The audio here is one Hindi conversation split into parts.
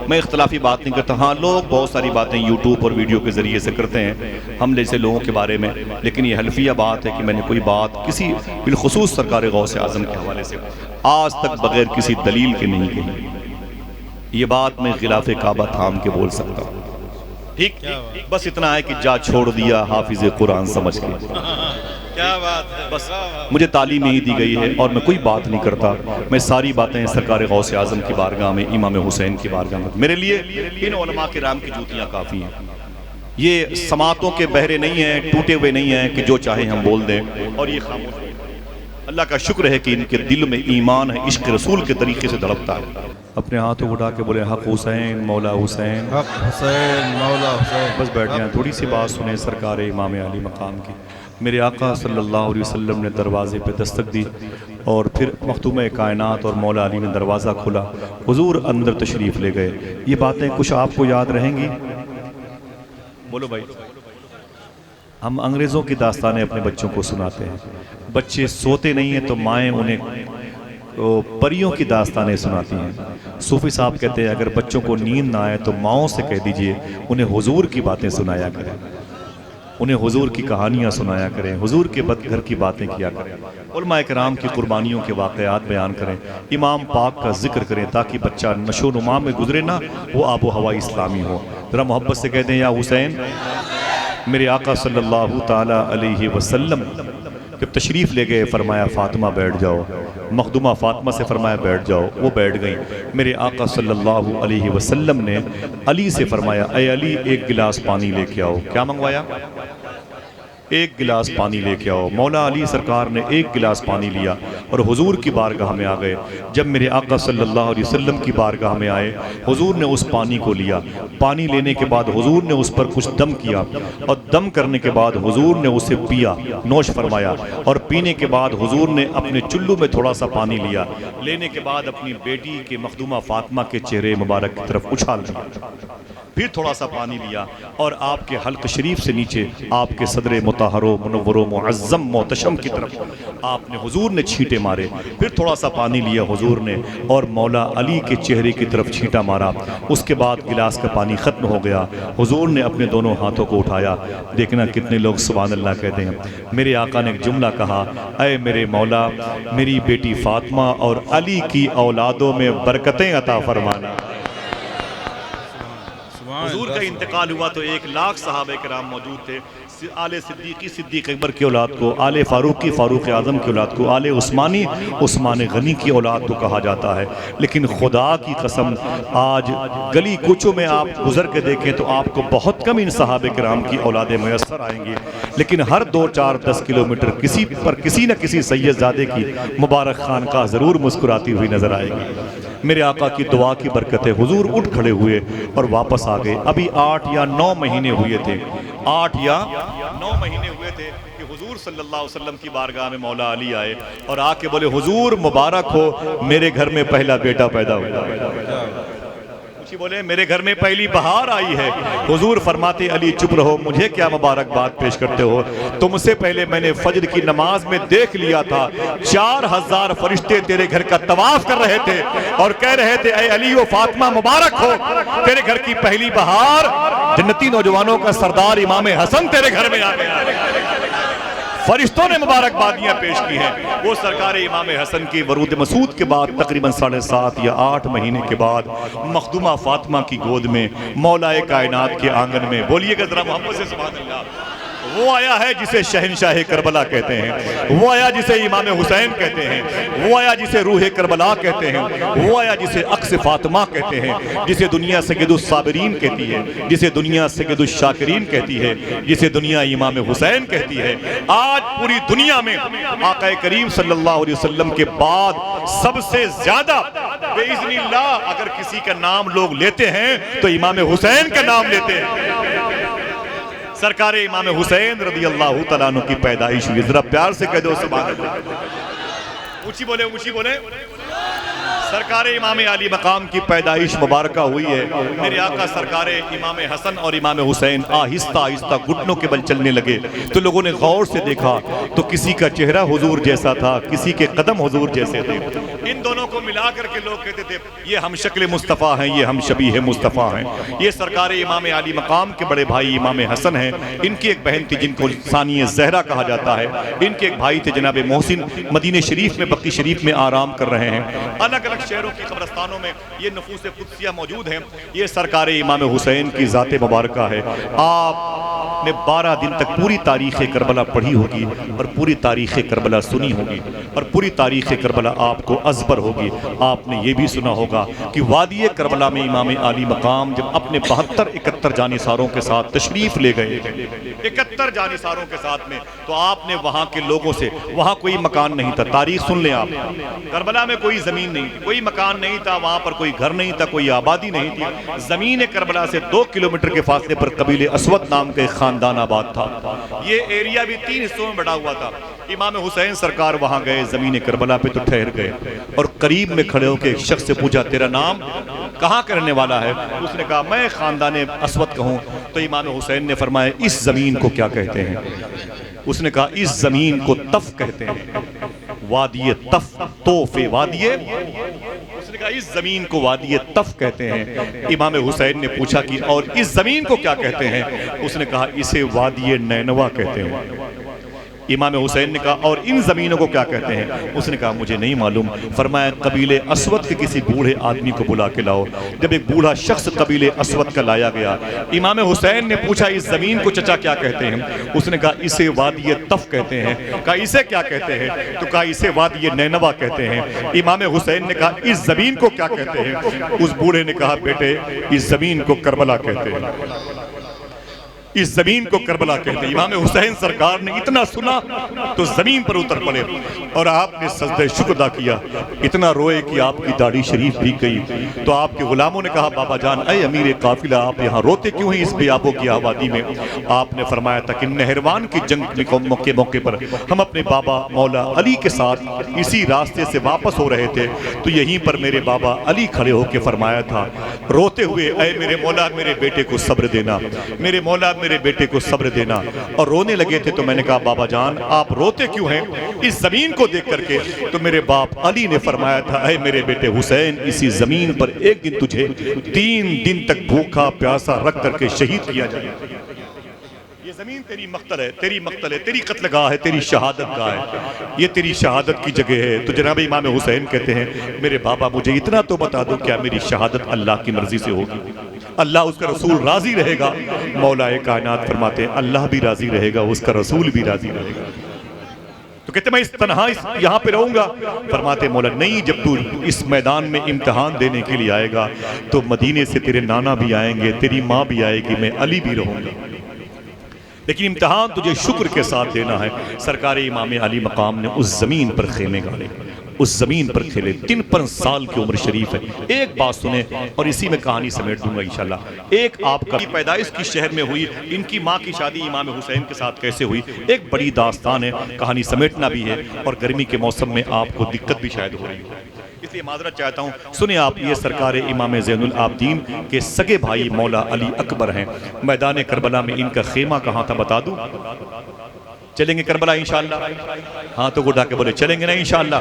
मैं इख्तलाफी बात नहीं करता। हाँ, लोग बहुत सारी बातें यूट्यूब और वीडियो के ज़रिए से करते हैं हम जैसे लोगों के बारे में, लेकिन ये हल्फिया बात है कि मैंने कोई बात किसी बिलखुसूस सरकार गौसे आज़म के हवाले से आज तक बगैर किसी दलील के नहीं कही। ये बात मैं खिलाफ काबा थाम के बोल सकता हूँ। ठीक, बस इतना है कि जा छोड़ दिया हाफिज कुरान समझ के। क्या बात है, बस मुझे तालीम यही दी गई है और मैं कोई बात नहीं करता। मैं सारी बातें सरकार गौसे आज़म की बारगाह में, इमाम हुसैन की बारगाह में, मेरे लिए इन उलमा के राम की जूतियाँ काफ़ी हैं। ये समातों के बहरे नहीं हैं, टूटे हुए नहीं हैं कि जो चाहे हम बोल दें और ये खामोश। अल्लाह का शुक्र है कि इनके दिल में ईमान है, इश्क रसूल के तरीके से धड़कता है। अपने हाथों उठा के बोले हक हुसैन मौला हुसैन, हक हुसैन मौला हुसैन। बस बैठ जाएं, थोड़ी सी बात सुने सरकार इमाम अली मकाम की। मेरे आका सल्लल्लाहु अलैहि वसल्लम ने दरवाजे पे दस्तक दी और फिर मखदूम कायनात और मौला अली ने दरवाज़ा खोला, हुजूर अंदर तशरीफ़ ले गए। ये बातें कुछ आपको याद रहेंगी? बोलो भाई। हम अंग्रेज़ों की दास्तानें अपने बच्चों को सुनाते हैं, बच्चे सोते नहीं हैं तो माएँ उन्हें परियों की दास्तानें सुनाती हैं। सूफी साहब कहते हैं अगर बच्चों को नींद ना आए तो माओं से कह दीजिए उन्हें हुजूर की बातें सुनाया करें, उन्हें हुजूर की कहानियाँ सुनाया करें, हुजूर के बदघर की बातें किया करें, उलमा इकराम की कुर्बानियों के वाक़यात बयान करें, इमाम पाक का जिक्र करें ताकि बच्चा नशो नुमा में गुजरे ना, वो आबो हवा इस्लामी हो। ज़रा मोहब्बत से कह दें या हुसैन। मेरे आका सल्लल्लाहु ताला अलैहि वसल्लम जब तशरीफ़ ले गए फरमाया फ़ातिमा बैठ जाओ, मखदूमा फ़ातिमा से फरमाया बैठ जाओ, वो बैठ गई। मेरे आका सल्लल्लाहु अलैहि वसल्लम ने अली से फरमाया अय अली एक गिलास पानी लेके आओ। क्या मंगवाया? एक गिलास पानी लेके आओ। मौला अली सरकार ने एक गिलास पानी लिया और हुजूर की बारगाह में आ गए। जब मेरे आका सल्लल्लाहु अलैहि वसल्लम की बारगाह में आए, हुजूर ने उस पानी को लिया। पानी लेने के बाद हुजूर ने उस पर कुछ दम किया और दम करने के बाद हुजूर ने उसे पिया, नोश फरमाया। और पीने के बाद हुजूर ने अपने चुल्लू में थोड़ा सा पानी लिया, लेने के बाद अपनी बेटी के मखदूमा फातिमा के चेहरे मुबारक की तरफ उछाल दिया, फिर थोड़ा सा पानी लिया और आपके हल्क शरीफ से नीचे आपके सदरे मुताहरो मुनव्वरो मुअज़्ज़म मोहतशम की तरफ आपने हुजूर ने छींटे मारे। फिर थोड़ा सा पानी लिया हुजूर ने और मौला अली के चेहरे की तरफ छींटा मारा। उसके बाद गिलास का पानी ख़त्म हो गया। हुजूर ने अपने दोनों हाथों को उठाया। देखना कितने लोग सुभान अल्लाह कहते हैं। मेरे आका ने एक जुमला कहा, अय मेरे मौला मेरी बेटी फ़ातिमा और अली की औलादों में बरकतें अता फरमाना। हुजूर का इंतकाल हुआ तो 1 लाख सहाबे किराम मौजूद थे। आले सिद्दीकी सिद्दीक अकबर की औलाद को, आले फारूकी फारूक आज़म की औलाद को, आले उस्मानी उस्मान गनी की औलाद को कहा जाता है। लेकिन खुदा की कसम आज गली कूचों में आप गुजर के देखें तो आपको बहुत कम इन सहाबे किराम की औलादें मैसर आएंगी। लेकिन हर 2, 4, 10 किलोमीटर किसी पर किसी न किसी सैयदजादे की मुबारक खानकाह ज़रूर मुस्कुराती हुई नजर आएगी। मेरे आका की दुआ की बरकत है। हुजूर उठ खड़े हुए और वापस आ गए। अभी 8 या 9 महीने हुए थे, 8 या 9 महीने हुए थे कि हुजूर सल्लल्लाहु अलैहि वसल्लम की बारगाह में मौला अली आए और आके बोले हुजूर मुबारक हो, मेरे घर में पहला बेटा पैदा हुआ। बोले मेरे घर में पहली बहार आई है। हुजूर फरमाते अली चुप रहो, मुझे क्या मुबारकबाद पेश करते हो, तुमसे पहले मैंने फजर की नमाज में देख लिया था 4000 फरिश्ते तेरे घर का तवाफ कर रहे थे और कह रहे थे ऐ अली व फातिमा मुबारक हो, तेरे घर की पहली बहार, जन्नती नौजवानों का सरदार इमाम हसन तेरे घर में आ गया। फरिश्तों ने मुबारकबादियाँ पेश की हैं। वो सरकार इमाम हसन की वरूद मसूद के बाद तकरीबन 7.5 या 8 महीने के बाद मखदूमा फातिमा की गोद में मौलाए कायनात के आंगन में, बोलिएगा जरा मोहब्बत से सुभान अल्लाह, वो आया है जिसे शहनशाह करबला कहते हैं, वो आया जिसे इमाम हुसैन कहते हैं, वो आया जिसे रूह करबला कहते हैं, वो आया जिसे अक्स फातिमा कहते हैं, जिसे दुनिया सैयदुस साबिरीन कहती है, जिसे दुनिया सैयदुस शाकिरीन कहती है, जिसे दुनिया इमाम हुसैन कहती है। आज पूरी दुनिया में आका करीम सल्लल्लाहु अलैहि वसल्लम के बाद सबसे ज्यादा बेइज़्निल्लाह अगर किसी का नाम लोग लेते हैं तो इमाम हुसैन का नाम लेते हैं। सरकार इमाम हुसैन रदी अल्लाह तआला अन्हु की पैदाइश हुई। जरा प्यार से कह दो सुभान अल्लाह। ऊंची बोले, ऊंची बोले। सरकार इमाम अली मकाम की पैदाइश मुबारक हुई है। मेरे आका सरकार इमाम हसन और इमाम हुसैन आहिस्ता आहिस्ता घुटनों के बल चलने लगे तो लोगों ने गौर से देखा तो किसी का चेहरा हुजूर जैसा था, किसी के कदम हुजूर जैसे थे। इन दोनों को मिला करके लोग कहते थे ये हम शक्ल मुस्तफ़ा हैं, ये हम शबीह मुस्तफ़ा हैं। ये सरकार इमाम अली मकाम के बड़े भाई इमाम हसन हैं। इनकी एक बहन थी जिनको सानिया ज़हरा कहा जाता है। इनके एक भाई थे जनाब मोहसिन, मदीने शरीफ में बक्की शरीफ में आराम कर रहे हैं। अलग अलग शहरों की कब्रस्तानों में ये नफूस कुदसिया मौजूद हैं। ये सरकार इमाम हुसैन की ज़ात मुबारक है। आपने 12 दिन तक पूरी तारीख़ करबला पढ़ी होगी और पूरी तारीख़ करबला सुनी होगी और पूरी तारीख़ करबला आपको अज़बर होगी। आपने ये भी सुना होगा कि वादी करबला में इमाम अली मकाम जब अपने 72-71 जानिसारों के साथ तशरीफ़ ले गए, 71 जानिसारों के साथ में, तो आपने वहाँ के लोगों से, वहाँ कोई मकान नहीं था, तारीख सुन लें आप, करबला में कोई ज़मीन नहीं थी, कोई मकान नहीं था, वहाँ पर कोई घर नहीं था, कोई आबादी नहीं थी। ज़मीन करबला से 2 किलोमीटर के फासले पर कबीले असवद नाम का एक ख़ानदान आबाद था। ये एरिया भी 3 हिस्सों में बटा हुआ था। इमाम हुसैन सरकार वहाँ गए, ज़मीन करबला पे तो ठहर गए और करीब में खड़े होकर एक शख्स से पूछा तेरा नाम, कहाँ का रहने वाला है? उसने कहा मैं ख़ानदान असवद का हूँ। तो इमाम हुसैन ने फरमाया इस ज़मीन को क्या कहते हैं? उसने कहा इस ज़मीन को तफ कहते हैं, वादिये तफ, तोफे वादिये। उसने कहा इस ज़मीन को वादिये तफ कहते हैं। इमाम हुसैन ने पूछा कि और इस ज़मीन को क्या कहते हैं? उसने कहा इसे वादिये नैनवा कहते हैं। इमाम हुसैन ने कहा और इन ज़मीनों को क्या कहते हैं? उसने कहा मुझे नहीं मालूम। फरमाया कबीले असवद के किसी बूढ़े आदमी को बुला के लाओ। जब एक बूढ़ा शख्स कबीले असवद का लाया गया, इमाम हुसैन ने पूछा इस ज़मीन को चचा क्या कहते हैं? उसने कहा इसे वादिये तफ कहते हैं। कहा इसे क्या कहते हैं? तो कहा इसे वादिये नैनवा कहते हैं। इमाम हुसैन ने कहा इस ज़मीन को क्या कहते हैं? उस बूढ़े ने कहा बेटे इस ज़मीन को करबला कहते हैं, इस जमीन को करबला कहते हैं। इमाम हुसैन सरकार ने इतना सुना तो जमीन पर उतर पड़े और आपने सजदे शुक्र अदा किया। इतना रोए कि आपकी दाढ़ी शरीफ भीग गई। तो आपके गुलामों ने कहा बाबा जान ऐ अमीर काफिला आप यहाँ रोते क्यों हैं इस बेआबो की आबादी में? आपने फरमाया था कि नहरवान की जंग के मौके पर हम अपने बाबा मौला अली के साथ इसी रास्ते से वापस हो रहे थे तो यहीं पर मेरे बाबा अली खड़े होकर फरमाया था रोते हुए ऐ मेरे मौला मेरे बेटे को सब्र देना, मेरे मौला मेरे बेटे को सब्र देना। और रोने लगे थे तो मैंने कहा बाबा जान आप रोते क्यों हैं इस जमीन को देख करके? तो मेरे बाप अली ने फरमाया था ऐ मेरे बेटे हुसैन इसी जमीन पर एक दिन तुझे 3 दिन तक भूखा प्यासा रख करके शहीद किया जाएगा। ये जमीन तेरी मख्तल है, तेरी मख्तल है, तेरी कत्लगाह है, तेरी शहादत गाह है, ये तेरी शहादत की जगह है। तो जनाब इमाम हुसैन कहते हैं मेरे बाबा मुझे इतना तो बता दो क्या मेरी शहादत अल्लाह की मर्जी से होगी? अल्लाह उसका रसूल राजी रहेगा? मौलाए कायनात फरमाते हैं अल्लाह भी राजी रहेगा, उसका रसूल भी राजी रहेगा। तो कहते मैं इस तन्हा यहाँ पे रहूंगा? फरमाते मौला नहीं, जब तू इस मैदान में इम्तिहान देने के लिए आएगा तो मदीने से तेरे नाना भी आएंगे, तेरी माँ भी आएगी, मैं अली भी रहूंगा, लेकिन इम्तिहान तुझे शुक्र के साथ देना है। सरकार इमाम अली मकाम ने उस ज़मीन पर खेमे गाड़े, उस ज़मीन पर खेले। 53 साल की उम्र शरीफ है। एक बात सुने और इसी में कहानी समेट दूंगा इंशाल्लाह। एक आपका पैदाइश किस शहर में हुई, इनकी माँ की शादी इमाम हुसैन के साथ कैसे हुई, एक बड़ी दास्तान है, कहानी समेटना भी है और गर्मी के मौसम में आपको दिक्कत भी शायद हो रही है, इसलिए माजरत चाहता हूँ। सुने आप, ये सरकार इमाम ज़ैनुल आबदीन के सगे भाई मौला अली अकबर हैं। मैदान करबला में इनका खेमा कहाँ था बता दूँ? चलेंगे करबला इंशाअल्लाह? हाँ तो उठा के बोले चलेंगे ना इंशाअल्लाह।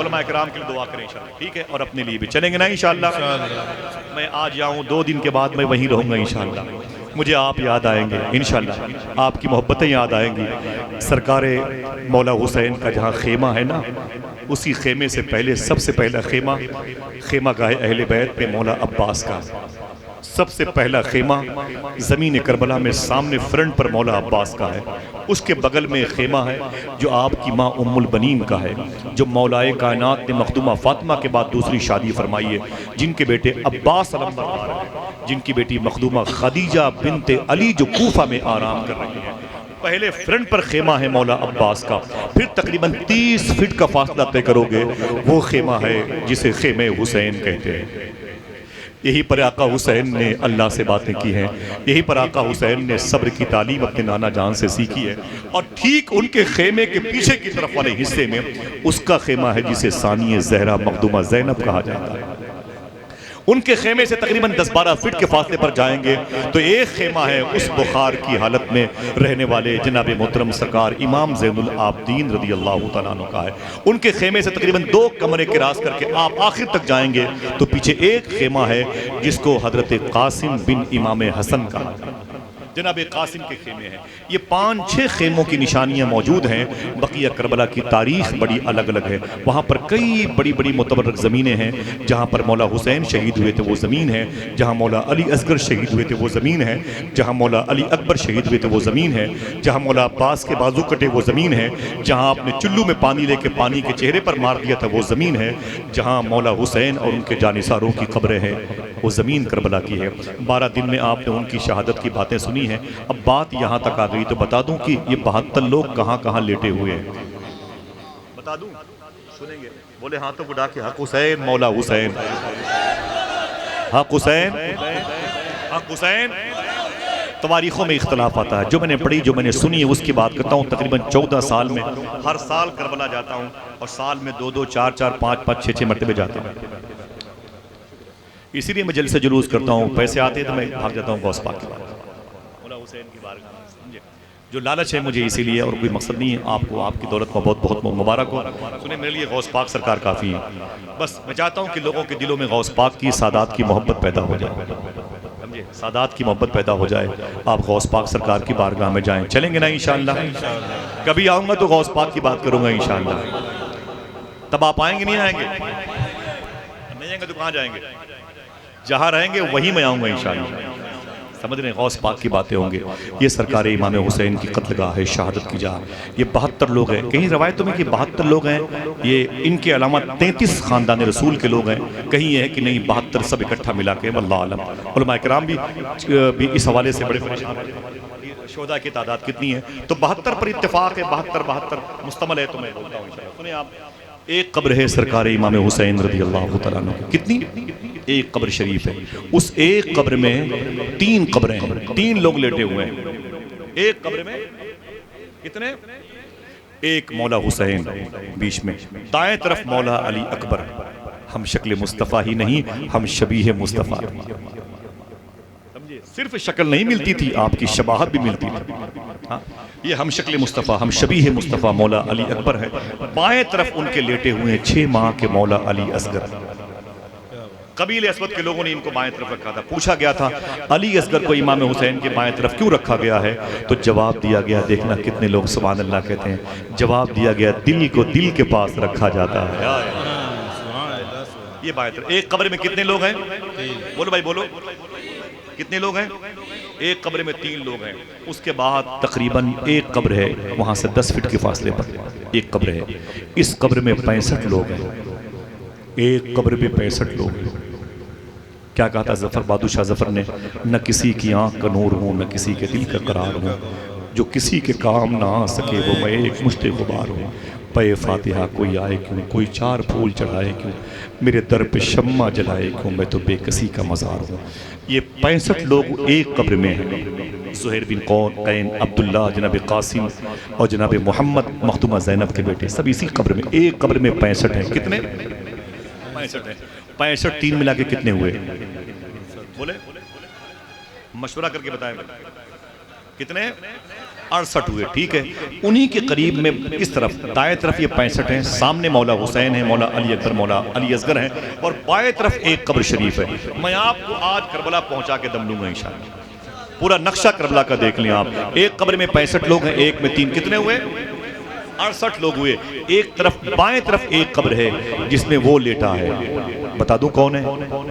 उलमा इकराम के लिए दुआ करें इंशाअल्लाह, ठीक है, और अपने लिए भी चलेंगे ना इंशाअल्लाह। मैं आज जाऊँ 2 दिन के बाद मैं वहीं रहूँगा इंशाअल्लाह। मुझे आप याद आएंगे इंशाअल्लाह, आपकी मोहब्बतें याद आएंगी। सरकार मौला हुसैन का जहाँ खेमा है ना, उसी खेमे से पहले सबसे पहला खेमा गाहे अहले बैत पे मौला अब्बास का सबसे पहला खेमा ज़मीन करबला में सामने फ्रंट पर मौला अब्बास का है। उसके बगल में खेमा है जो आपकी माँ उम्मुल बनीन का है, जो मौलाए कायनात ने मखदूमा फातिमा के बाद दूसरी शादी फरमाई है, जिनके बेटे अब्बास अलमदार हैं, जिनकी बेटी मखदूमा खदीजा बिनते अली जो कूफा में आराम कर रही है। पहले फ्रंट पर खेमा है मौला अब्बास का, फिर तकरीबन 30 फीट का फासला तय करोगे वो खेमा है जिसे खेमे हुसैन कहते हैं। यही पर आका हुसैन ने अल्लाह से बातें की हैं, यही पर आका हुसैन ने सब्र की तालीम अपने नाना जान से सीखी है। और ठीक उनके खेमे के पीछे की तरफ वाले हिस्से में उसका खेमा है जिसे सानिया ज़हरा मखदूमा ज़ैनब कहा जाता है। उनके खेमे से तकरीबन 10-12 फीट के फासले पर जाएंगे तो एक खेमा है, उस बुखार की हालत में रहने वाले जनाब मोहतरम सरकार इमाम ज़ैनुल आबदीन रज़ी अल्लाह तआला अन्हु का है। उनके खेमे से तकरीबन 2 कमरे क्रॉस करके आप आखिर तक जाएंगे तो पीछे एक खेमा है जिसको हज़रत कासिम बिन इमाम हसन का जनाब कासिम के खेमे हैं। ये 5-6 खेमों की निशानियां मौजूद हैं। बकिया करबला की तारीख बड़ी अलग अलग है। वहाँ पर कई बड़ी बड़ी मुतबर्रक ज़मीनें हैं। जहाँ पर मौला हुसैन शहीद हुए थे वो ज़मीन है, जहाँ मौला अली असगर शहीद हुए थे वो ज़मीन है, जहाँ मौला अली अकबर शहीद हुए थे वो ज़मीन है, जहाँ मौला अब्बास के बाजू कटे वो ज़मीन है, जहाँ आपने चुल्लू में पानी लेके पानी के चेहरे पर मार दिया था वो ज़मीन है, जहाँ मौला हुसैन और उनके जानिसारों की कब्रें हैं वो ज़मीन करबला की है। 12 दिन में आपने उनकी शहादत की बातें सुनी हैं। अब बात यहाँ तक आ गई तो बता दूं कि ये 72 लोग कहाँ कहाँ लेटे हुए हैं। बता दूं, सुनेंगे? बोले हाथों को डाके हक हुसैन मौला हुसैन, हक हुसैन, हक हुसैन। तवारीखों में इख्तलाफ आता है। जो मैंने पढ़ी, जो मैंने सुनी है उसकी बात करता हूँ। तकरीबन 14 साल में हर साल करबला जाता हूँ और साल में 2-2, 4-4, 5-5, 6-6 मरतबे जाता हूँ। इसीलिए मैं जलसे जुलूस करता हूँ। पैसे आते हैं तो मैं भाग जाता हूँ गौस पाक के बारे मौला हुसैन की बारगाह में। समझे? जो लालच है मुझे इसीलिए, और कोई मकसद नहीं है। आपको आपकी दौलत का बहुत बहुत मुबारक हो। सुने, मेरे लिए गौस पाक सरकार काफ़ी है। बस मैं चाहता हूँ कि लोगों के दिलों में गौस पाक की, सादात की मोहब्बत पैदा हो जाए। समझे? सादात की मोहब्बत पैदा हो जाए। आप गौस पाक सरकार की बारगाह में जाएं। चलेंगे ना इंशाअल्लाह? कभी आऊँगा तो गौस पाक की बात करूँगा इंशाअल्लाह। तब आप आएंगे नहीं आएंगे? नहीं आएंगे तो कहाँ जाएंगे? जहाँ रहेंगे वहीं मैं आऊँगा इंशाअल्लाह। समझ रहे हैं? गौस पाक की बातें होंगे। ये सरकार इमाम हुसैन की कत्लगाह है, शहादत की जगह। ये 72 लोग हैं। कहीं रवायतों में कि 72 लोग हैं, ये इनके अलावा 33 ख़ानदान रसूल के लोग हैं। कहीं ये है कि नहीं 72 सब इकट्ठा मिला के, वल्लाह आलम। उलमा किराम भी इस हवाले से बड़े परेशान। शोहदा की तादाद कितनी है? तो 72 पर इत्तेफाक है। 72 मुस्तमल है। तो मैं बोलता हूँ सुनिए आप, एक कब्र है सरकार इमाम हुसैन रज़ी अल्लाह तआला अन्हु की। कितनी? एक कब्र शरीफ है। उस एक कब्र में 3 कब्रें हैं, 3 लोग लेटे हुए हैं। एक कब्र में कितने? एक मौला हुसैन बीच में, दाएं तरफ मौला अली अकबर। हम शक्ल मुस्तफ़ा ही नहीं, हम शबीह मुस्तफ़ा। समझे? सिर्फ शक्ल नहीं मिलती थी, आपकी शबाहत भी मिलती थी। हाँ, ये हम शक्ल मुस्तफ़ा, हम शबीह मुस्तफ़ा मौला अली अकबर है। बाएं तरफ उनके लेटे हुए हैं 6 माह के मौला अली असगर। कबीले अस्वद के लोगों ने इनको बाएं तरफ रखा था। पूछा गया था अली असगर को इमाम हुसैन के बाएं तरफ क्यों रखा गया है? तो जवाब दिया गया, देखना कितने लोग सुभान अल्लाह कहते हैं। जवाब दिया गया, दिल को दिल के पास रखा जाता है। ये बाएं तरफ। एक कब्र में कितने लोग हैं? बोलो भाई बोलो, कितने लोग हैं? एक कब्र में 3 लोग हैं। उसके बाद तकरीबन एक कब्र है, वहाँ से 10 फीट के फासले पर एक कब्र है। इस कब्र में 65 लोग हैं। एक कब्र में 65 लोग हैं। क्या कहा था जफ़र बादशाह जफ़र ने? न किसी की आंख का नूर हूँ, न किसी के दिल का करार हूँ, जो किसी के काम ना आ सके वो मैं एक मुश्ते गुबार हूँ। पे फातिहा कोई आए क्यों, कोई 4 फूल चढ़ाए क्यों, मेरे दर पे शम्मा जलाए क्यों, मैं तो बेकसी का मज़ार हूँ। ये 65 लोग एक कब्र में हैं। ज़ुहैर बिन कैन, अब्दुल्ला, जनाब कासिम और जनाब मोहम्मद मखदूमा ज़ैनब के बेटे, सब इसी कब्र में, एक कब्र में 65 हैं। कितने? 65 है। 65 3 मिला के कितने हुए? बोले मशवरा करके बताएं कितने? 68 हुए। ठीक है, उन्हीं के करीब में इस तरफ दाएं तरफ ये 65 हैं। सामने मौला हुसैन है, मौला अली अकबर, मौला अली असगर हैं, और बाएं तरफ एक कब्र शरीफ है। मैं आपको आज करबला पहुंचा के दम लूंगा इंशाअल्लाह। पूरा नक्शा करबला का देख लें आप। एक कब्र में 65 लोग हैं, एक में 3, कितने हुए? 68 लोग हुए। एक तरफ बाएं तरफ एक कब्र है जिसमें वो लेटा है। बता दूं कौन है?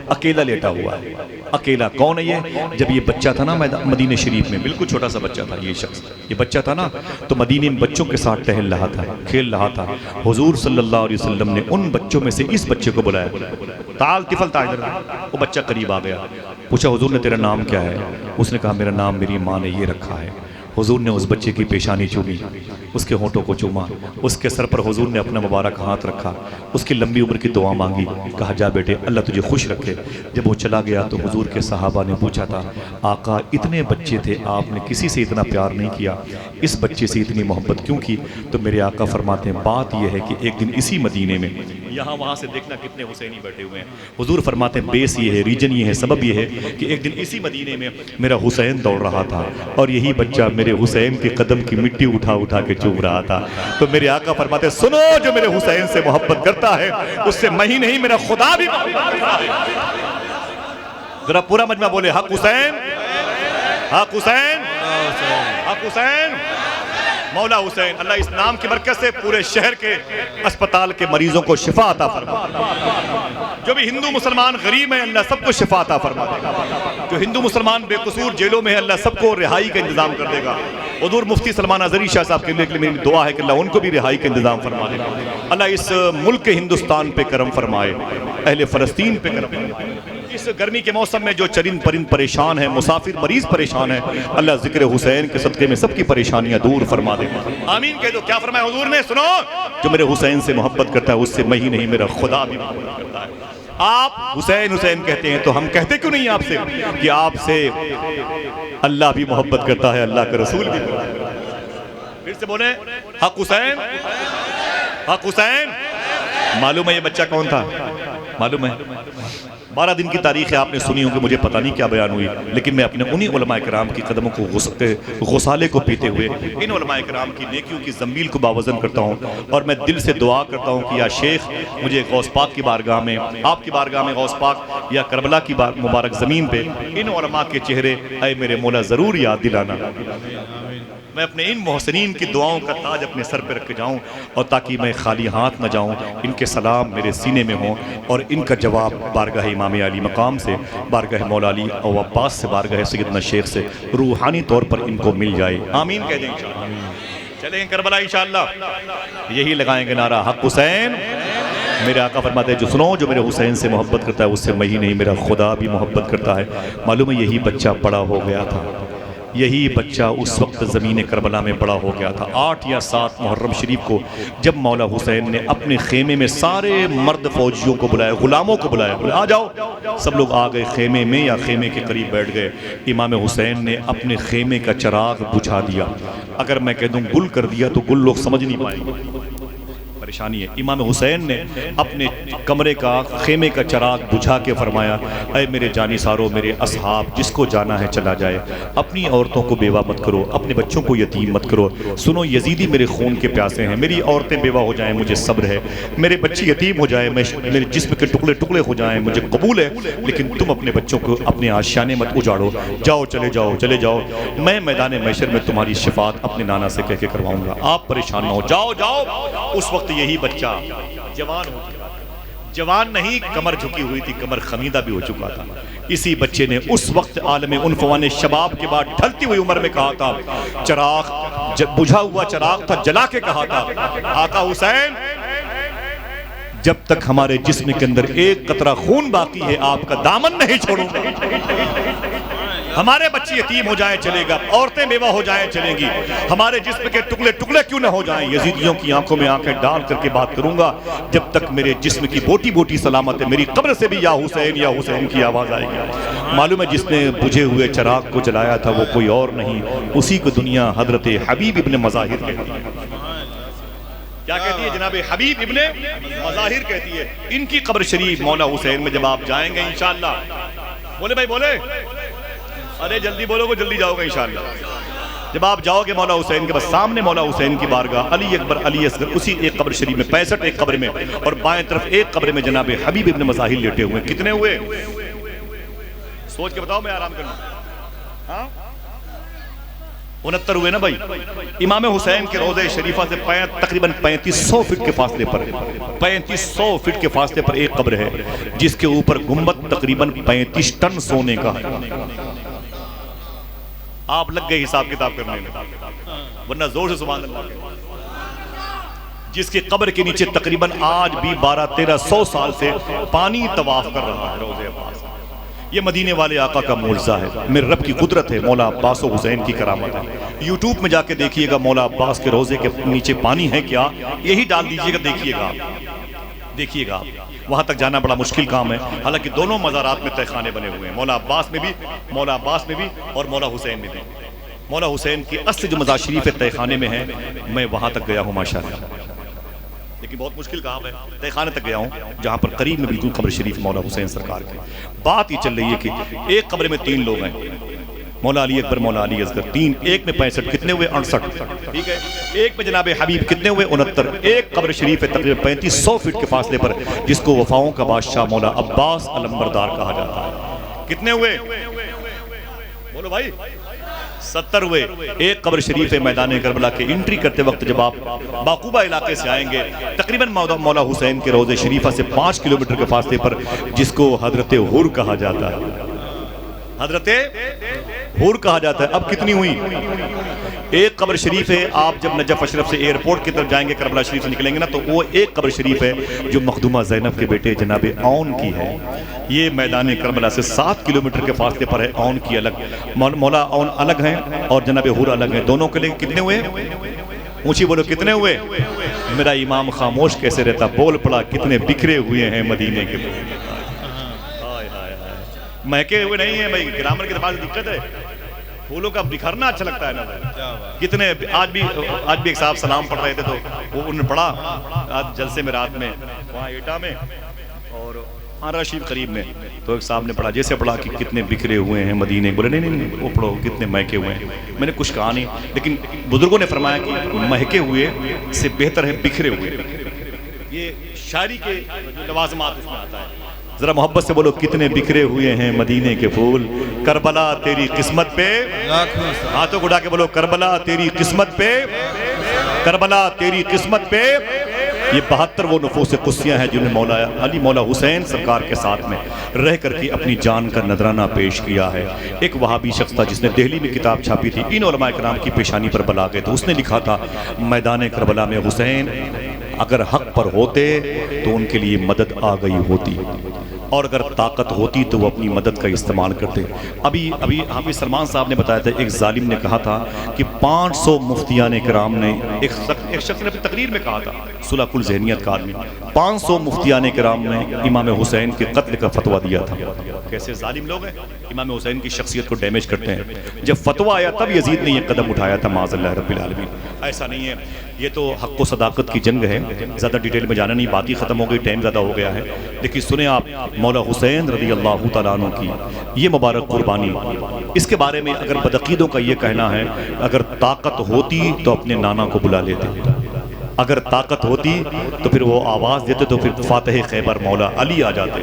अकेला लेटा हुआ है। अकेला कौन है ये? जब ये बच्चा था ना मदीने शरीफ में, बिल्कुल छोटा सा बच्चा था ये शख्स, ये बच्चा था ना, तो मदीने में बच्चों के साथ टहल रहा था, खेल रहा था। हुजूर सल्लल्लाहु अलैहि वसल्लम ने उन बच्चों में से इस बच्चे को बुलाया, ताल तिफल ताइदर। वो बच्चा करीब आ गया, पूछा हुजूर ने तेरा नाम क्या है? उसने कहा मेरा नाम मेरी माँ ने ये रखा है। हुजूर ने उस बच्चे की पेशानी चूमी, उसके होंठों को चूमा, उसके सर पर हुजूर ने अपना मुबारक हाथ रखा, उसकी लंबी उम्र की दुआ मांगी, कहा जा बेटे अल्लाह तुझे खुश रखे। जब वो चला गया तो हुजूर के सहाबा ने पूछा था, आका इतने बच्चे थे, आपने किसी से इतना प्यार नहीं किया, इस बच्चे से इतनी मोहब्बत क्यों की? तो मेरे आका फरमाते हैं बात यह है कि एक दिन इसी मदीने में, यहाँ वहाँ से देखना कितने हुसैनी बैठे हुए हैं, हुजूर फरमाते हैं बेस ये है, रीजन ये है, सबब ये है कि एक दिन इसी मदीने में मेरा हुसैन दौड़ रहा था और यही बच्चा मेरे हुसैन के कदम की मिट्टी उठा उठा के चूम रहा था। तो मेरे आका फरमाते हैं सुनो, जो मेरे हुसैन से मोहब्बत करता है उससे मैं ही नहीं मेरा खुदा भी। जरा पूरा मजमा बोले हक हुसैन, हक हुसैन, हक हुसैन, मौला हुसैन। अल्लाह इस नाम की बरकत से पूरे शहर के अस्पताल के मरीजों को शिफा अता फरमा, जो भी हिंदू मुसलमान गरीब हैं अल्लाह सबको शिफा अता फरमा देगा, जो हिंदू मुसलमान बेकसूर जेलों में है अल्लाह सबको रिहाई का इंतजाम कर देगा। हुजूर मुफ्ती सलमान अजहरी शाह साहब के लिए मेरी दुआ है कि अल्लाह उनको भी रिहाई का इंतजाम फरमा देगा। अल्लाह इस मुल्क हिंदुस्तान पे करम फरमाए, अहले फ़लस्तीन पे करम फरमाए। इस गर्मी के मौसम में जो चरिंद परिंद परेशान है, मुसाफिर मरीज परेशान है, अल्लाह जिक्र हुसैन के सदक़े में सबकी परेशानियां दूर फरमा दे। आमीन कह दो। क्या फरमाया हुजूर ने? सुनो, जो मेरे हुसैन से मोहब्बत करता है उससे मैं ही नहीं मेरा खुदा भी मोहब्बत करता है। आप हुसैन हुसैन कहते हैं तो हम कहते क्यों नहीं आपसे कि आपसे अल्लाह भी मोहब्बत करता है, अल्लाह का रसूल भी करता है। फिर से बोले हक हुसैन, हक हुसैन। मालूम है ये बच्चा कौन था? मालूम है? 12 दिन की तारीख है, आपने सुनी होगी, मुझे पता नहीं क्या बयान हुई, लेकिन मैं अपने उन्हीं उलमा इकराम की कदमों को गुसाले को पीते हुए इन उलमा इकराम की नेकियों की ज़मील को बावज़न करता हूँ और मैं दिल से दुआ करता हूँ कि या शेख मुझे गौस पाक की बारगाह में, आपकी बारगाह में गौस पाक या करबला की मुबारक ज़मीन पे इन उलमा के चेहरे ऐ मेरे मौला ज़रूर याद दिलाना। मैं अपने इन मोहसिनीन की दुआओं का ताज अपने सर पर रख के जाऊँ और ताकि मैं खाली हाथ न जाऊँ, इनके सलाम मेरे सीने में हों और इनका जवाब बारगाह इमाम अली मकाम से, बारगाह मौला अली और अब्बास से, बारगाह सैयदना शेख से रूहानी तौर पर इनको मिल जाए। आमीन कह दें इंशाअल्लाह। चलेंगे करबला इंशाअल्लाह, यही लगाएंगे नारा हक हुसैन। मेरे आका फरमाते हैं जो सुनो, जो मेरे हुसैन से मोहब्बत करता है उससे मैं ही नहीं मेरा खुदा भी मोहब्बत करता है। मालूम है यही बच्चा बड़ा हो गया था, यही बच्चा उस वक्त ज़मीन करबला में बड़ा हो गया था। 8 या 7 मुहर्रम शरीफ को जब मौला हुसैन ने अपने खेमे में सारे मर्द फौजियों को बुलाया, गुलामों को बुलाया, बोले आ जाओ। सब लोग आ गए खेमे में या खेमे के करीब बैठ गए। इमाम हुसैन ने अपने खेमे का चिराग बुझा दिया। अगर मैं कह दूँ गुल कर दिया तो गुल लोग समझ नहीं पाएंगे, परेशानी है। इमाम हुसैन ने अपने कमरे का, खेमे का चिराग बुझा के फरमाया, ऐ मेरे जानिसारो, मेरे असहाब, जिसको जाना है चला जाए, अपनी औरतों को बेवा मत करो, अपने बच्चों को यतीम मत करो। सुनो यजीदी मेरे खून के प्यासे हैं, मेरी औरतें बेवा हो जाएं मुझे सब्र है, मेरे बच्चे यतीम हो जाएं, मेरे जिस्म के टुकड़े टुकड़े हो जाएं मुझे कबूल है, लेकिन तुम अपने बच्चों को अपने आशियाने मत उजाड़ो। जाओ, चले जाओ, चले जाओ, मैं मैदान महशर में तुम्हारी शिफात अपने नाना से कह के करवाऊंगा, आप परेशान ना हो, जाओ जाओ। उस वक्त यही बच्चा जवान हो गया, जवान नहीं कमर झुकी हुई थी, कमर खमीदा भी हो चुका था। इसी बच्चे ने उस वक्त आलम उनफवाने शबाब के बाद ढलती हुई उम्र में कहा था, चिराग बुझा हुआ चिराग था, जला के कहा था, आका हुसैन जब तक हमारे जिस्म के अंदर एक कतरा खून बाकी है आपका दामन नहीं छोड़ूंगा। हमारे बच्चे यतीम हो जाएं चलेगा, औरतें बेवा हो जाएं चलेंगी, हमारे जिस्म के टुकड़े टुकड़े क्यों ना हो जाएं, यजीदियों की आंखों में आंखें डाल करके बात करूंगा जब तक मेरे जिस्म की बोटी बोटी सलामत है, मेरी कब्र से भी या हुसैन की आवाज आएगी। मालूम है जिसने बुझे हुए चिराग को जलाया था वो कोई और नहीं, उसी को दुनिया हजरत हबीब इब्ने मज़ाहिर कहती है। क्या कहती है? जनाब हबीब इब्ने मज़ाहिर कहती है। इनकी कब्र शरीफ मौला हुसैन में जब आप जाएंगे इंशाअल्लाह, बोले भाई बोले, अरे जल्दी बोलोगे जल्दी जाओगे इंशाअल्लाह। जब आप जाओगे मौला हुसैन के बस सामने मौला हुसैन की बारगाह, अली अकबर अली असगर, उसी एक कब्र शरीफ में 65 एक कब्र में, और बाएं तरफ एक कब्र में जनाब हबीब इब्ने मज़ाहिर लेटे हुए। कितने हुए सोच के बताओ, मैं आराम कर लूं। हाँ 69 हुए ना भाई। इमाम हुसैन के रोज़े शरीफा से तकरीबन 3500 फीट के फासले पर, 3500 फीट के फासले पर एक कब्र है जिसके ऊपर गुंबद तकरीबन 35 टन सोने का है। आप लग गए हिसाब किताब करने में, वरना जोर से सुभान अल्लाह। जिसके कब्र के नीचे तकरीबन आज भी 1200-1300 साल से पानी तवाफ कर रहा है रोज़े पास। ये मदीने वाले आका का मुआज़ा है, मेरे रब की कुदरत है, मौला अब्बास व हुसैन की करामत है। यूट्यूब में जाके देखिएगा मौला अब्बास के रोज़े के नीचे पानी है क्या, यही डाल दीजिएगा, देखिएगा वहाँ तक जाना बड़ा मुश्किल काम है। हालांकि दोनों मज़ारात में तहखाने बने हुए हैं, मौला अब्बास में भी और मौला हुसैन में भी। मौला हुसैन की असली जो मज़ार शरीफ तहखाने में है, मैं वहाँ तक गया हूँ माशाअल्लाह, लेकिन बहुत मुश्किल काम है। तहखाने तक गया हूँ जहाँ पर करीब में बिल्कुल कब्र शरीफ मौला हुसैन सरकार की। बात ये चल रही है कि एक कब्र में 3 लोग हैं, मौला अली अकबर, मौला अली असगर, 3, एक में 65, कितने हुए 68, ठीक है। एक में जनाब हबीब, कितने हुए 69। एक कब्र शरीफ है तकरीबन 3500 फीट के फासले पर, जिसको वफाओं का बादशाह मौला अब्बास अलंबरदार कहा जाता है। कितने हुए बोलो भाई, 70 हुए। एक कब्र शरीफ है मैदान करबला के एंट्री करते वक्त जब आप बाकुबा इलाके से आएंगे, तकरीबन मौला हुसैन के रोज़े शरीफा से 5 किलोमीटर के फासले पर, जिसको हजरत हुर कहा जाता है, हजरत हुर कहा जाता है। अब कितनी हुई, एक कब्र शरीफ है। आप जब नजफ अशरफ से एयरपोर्ट की तरफ जाएंगे, करबला शरीफ से निकलेंगे ना, तो वो एक कब्र शरीफ है जो मखदूमा ज़ैनब के बेटे जनाब औन की है। ये मैदान करबला से 7 किलोमीटर के फासले पर है। औन की अलग, मौला औन अलग हैं और जनाब हुर अलग हैं। दोनों के लिए कितने हुए, ऊंची बोलो कितने हुए। मेरा इमाम खामोश कैसे रहता, बोल पड़ा, कितने बिखरे हुए हैं मदीने के। महके हुए नहीं है भाई, ग्रामर के पास दिक्कत है, फूलों का बिखरना अच्छा लगता है ना। कितने आज भी एक साहब सलाम पढ़ रहे थे, तो वो उन्होंने पढ़ा आज जलसे में रात में वहाँ एटा में और आरा शरीफ करीब में, तो एक साहब ने पढ़ा, जैसे पढ़ा कि कितने बिखरे हुए हैं मदीने। बोले नहीं वो पढ़ो कितने महके हुए हैं। मैंने कुछ कहा नहीं, लेकिन बुजुर्गों ने फरमाया कि महके हुए से बेहतर है बिखरे हुए। ये शायरी के लवाज़मात उसमें आता है। जरा मोहब्बत से बोलो, कितने बिखरे हुए हैं मदीने के फूल, करबला तेरी किस्मत पे। हाथों को उठा के बोलो, करबला तेरी किस्मत पे, करबला तेरी किस्मत पे। ये 72 वो नफूस कुस्सियाँ हैं जिन्हें मौला अली मौला हुसैन सरकार के साथ में रह करके अपनी जान का नजराना पेश किया है। एक वहाबी शख्स था जिसने दिल्ली में किताब छापी थी, इन उलमा कराम की पेशानी पर बला गए, तो उसने लिखा था, मैदान करबला में हुसैन अगर हक पर होते तो उनके लिए मदद आ गई होती, और अगर ताकत होती तो वो अपनी मदद का इस्तेमाल करते। अभी हाफिज सलमान साहब ने बताया था, एक जालिम ने कहा था कि 500 मुफ्तियान कराम ने, एक शख्स ने अपनी तकरीर में कहा था, सुलहकुल ज़हनियत का आदमी, 500 मुफ्तियान कराम ने इमाम हुसैन के कत्ल का फतवा दिया था। कैसे जालिम लोग हैं, इमाम हुसैन की शख्सियत को डैमेज करते हैं। जब फतवा आया तब यजीद ने यह कदम उठाया था, माज़अल्लाह रब्बिल आलमीन। ऐसा नहीं है, ये तो हक़ व सदाकत की जंग है, ज़्यादा डिटेल में जाना नहीं, बात ही ख़त्म हो गई, टाइम ज़्यादा हो गया है। लेकिन सुने आप मौला हुसैन रज़ी अल्लाह तआला अन्हु की ये मुबारक कुर्बानी, इसके बारे में अगर बदअक़ीदों का ये कहना है, अगर ताकत होती तो अपने नाना को बुला लेते, अगर ताकत होती तो फिर वो आवाज़ देते, तो फिर फातिह खैबर मौला अली आ जाते।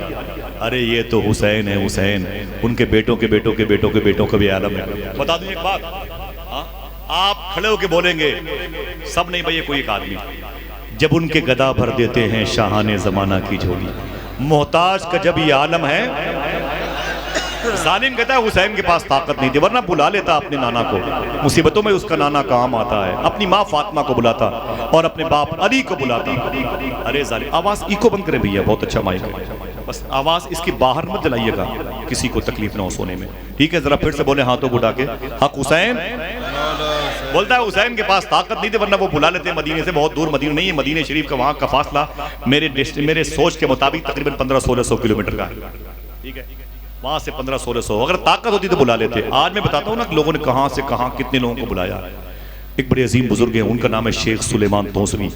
अरे ये तो हुसैन है, हुसैन, उनके बेटों के बेटों के बेटों के बेटों का भी आलम है। बता दूं एक बात, आप खड़े होके बोलेंगे, सब नहीं भैया, कोई एक आदमी, जब उनके गदा भर देते हैं शाहाने ज़माना की झोली, मोहताज का जब ये आलम है। जालिम कहता है हुसैन के पास ताकत नहीं थी, वरना बुला लेता अपने नाना को, मुसीबतों में उसका नाना काम आता है, अपनी माँ फातिमा को बुलाता और अपने बाप अली को बुलाता। अरे जालिम, आवाज़ इको बंद करें भैया, बहुत अच्छा माइक है, बस आवाज़ इसकी बाहर मत जलाइएगा, किसी को तकलीफ ना हो सोने में, ठीक है। जरा फिर से बोले हाथों को उठा के, हक हुसैन। बोलता है हुसैन के पास ताकत नहीं थी, वरना वो बुला लेते मदीने से, बहुत दूर मदीना नहीं है, मदीने शरीफ का वहाँ का फासला मेरे सोच के मुताबिक तकरीबन 1500-1600 किलोमीटर का है, ठीक है। वहाँ से 1500-1600, अगर ताकत होती तो बुला लेते। आज मैं बताता हूँ ना कि लोगों ने कहाँ से कहाँ कितने लोगों को बुलाया। एक बड़े अजीम बुजुर्ग हैं, उनका नाम है शेख सुलेमान तौसवी।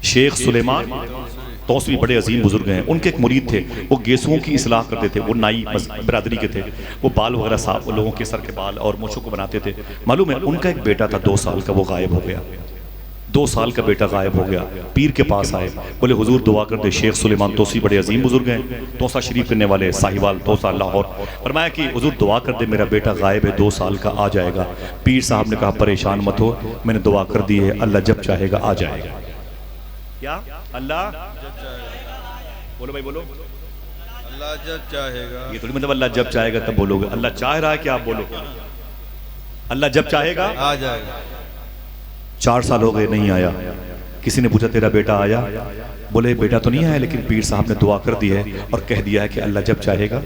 शेख सुलेमान तौसवी बड़े अजीम बुजुर्ग हैं। उनके एक मुरीद थे, वो गेसुओं की इस्लाह करते थे, वो नाई बरादरी के थे, वो बाल वगैरह साफ, लोगों के सर के बाल और मूंछों को बनाते थे। मालूम है, उनका एक बेटा था 2 साल का, वो गायब हो गया। 2 साल का बेटा गायब हो गया। पीर के पास आए, बोले हुजूर दुआ कर दे। शेख सुलेमान तौसी बड़े अजीम बुजुर्ग हैं, तौसा शरीफ करने वाले, साहिवाल तौसा लाहौर। फरमाया कि हुजूर दुआ कर दे, मेरा बेटा गायब है, 2 साल का, आ जाएगा। पीर साहब ने कहा परेशान मत हो, मैंने दुआ कर दी है, अल्लाह जब चाहेगा आ जाएगा। क्या अल्लाह, बोलो भाई बोलो, अल्लाह जब चाहेगा। ये थोड़ी मतलब अल्लाह जब चाहेगा तब बोलोगे, अल्लाह चाह रहा है कि आप बोलो अल्लाह जब चाहेगा आ जाएगा। 4 साल हो गए नहीं आया। किसी ने पूछा तेरा बेटा आया? बोले बेटा तो नहीं आया, लेकिन पीर साहब ने दुआ कर दी है और कह दिया है कि अल्लाह जब चाहेगा।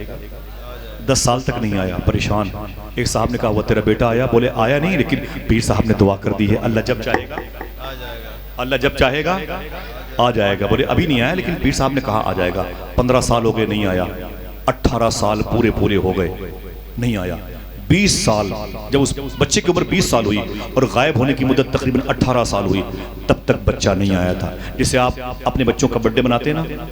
10 साल तक नहीं आया, परेशान। एक साहब ने कहा वो तेरा बेटा आया, बोले आया नहीं, लेकिन पीर साहब ने दुआ कर दी है अल्लाह जब चाहेगा, आ जाएगा। अल्लाह जब चाहेगा आ जाएगा। बोले अभी नहीं आया, लेकिन पीर साहब ने कहा आ जाएगा। 15 साल हो गए नहीं आया, 18 साल पूरे पूरे हो गए नहीं आया। 20 साल, जब उस बच्चे की उम्र 20 साल हुई और गायब होने की मुद्दत तकरीबन 18 साल हुई, तब तक बच्चा नहीं आया था। जैसे आप अपने बच्चों का बर्थडे मनाते हैं ना,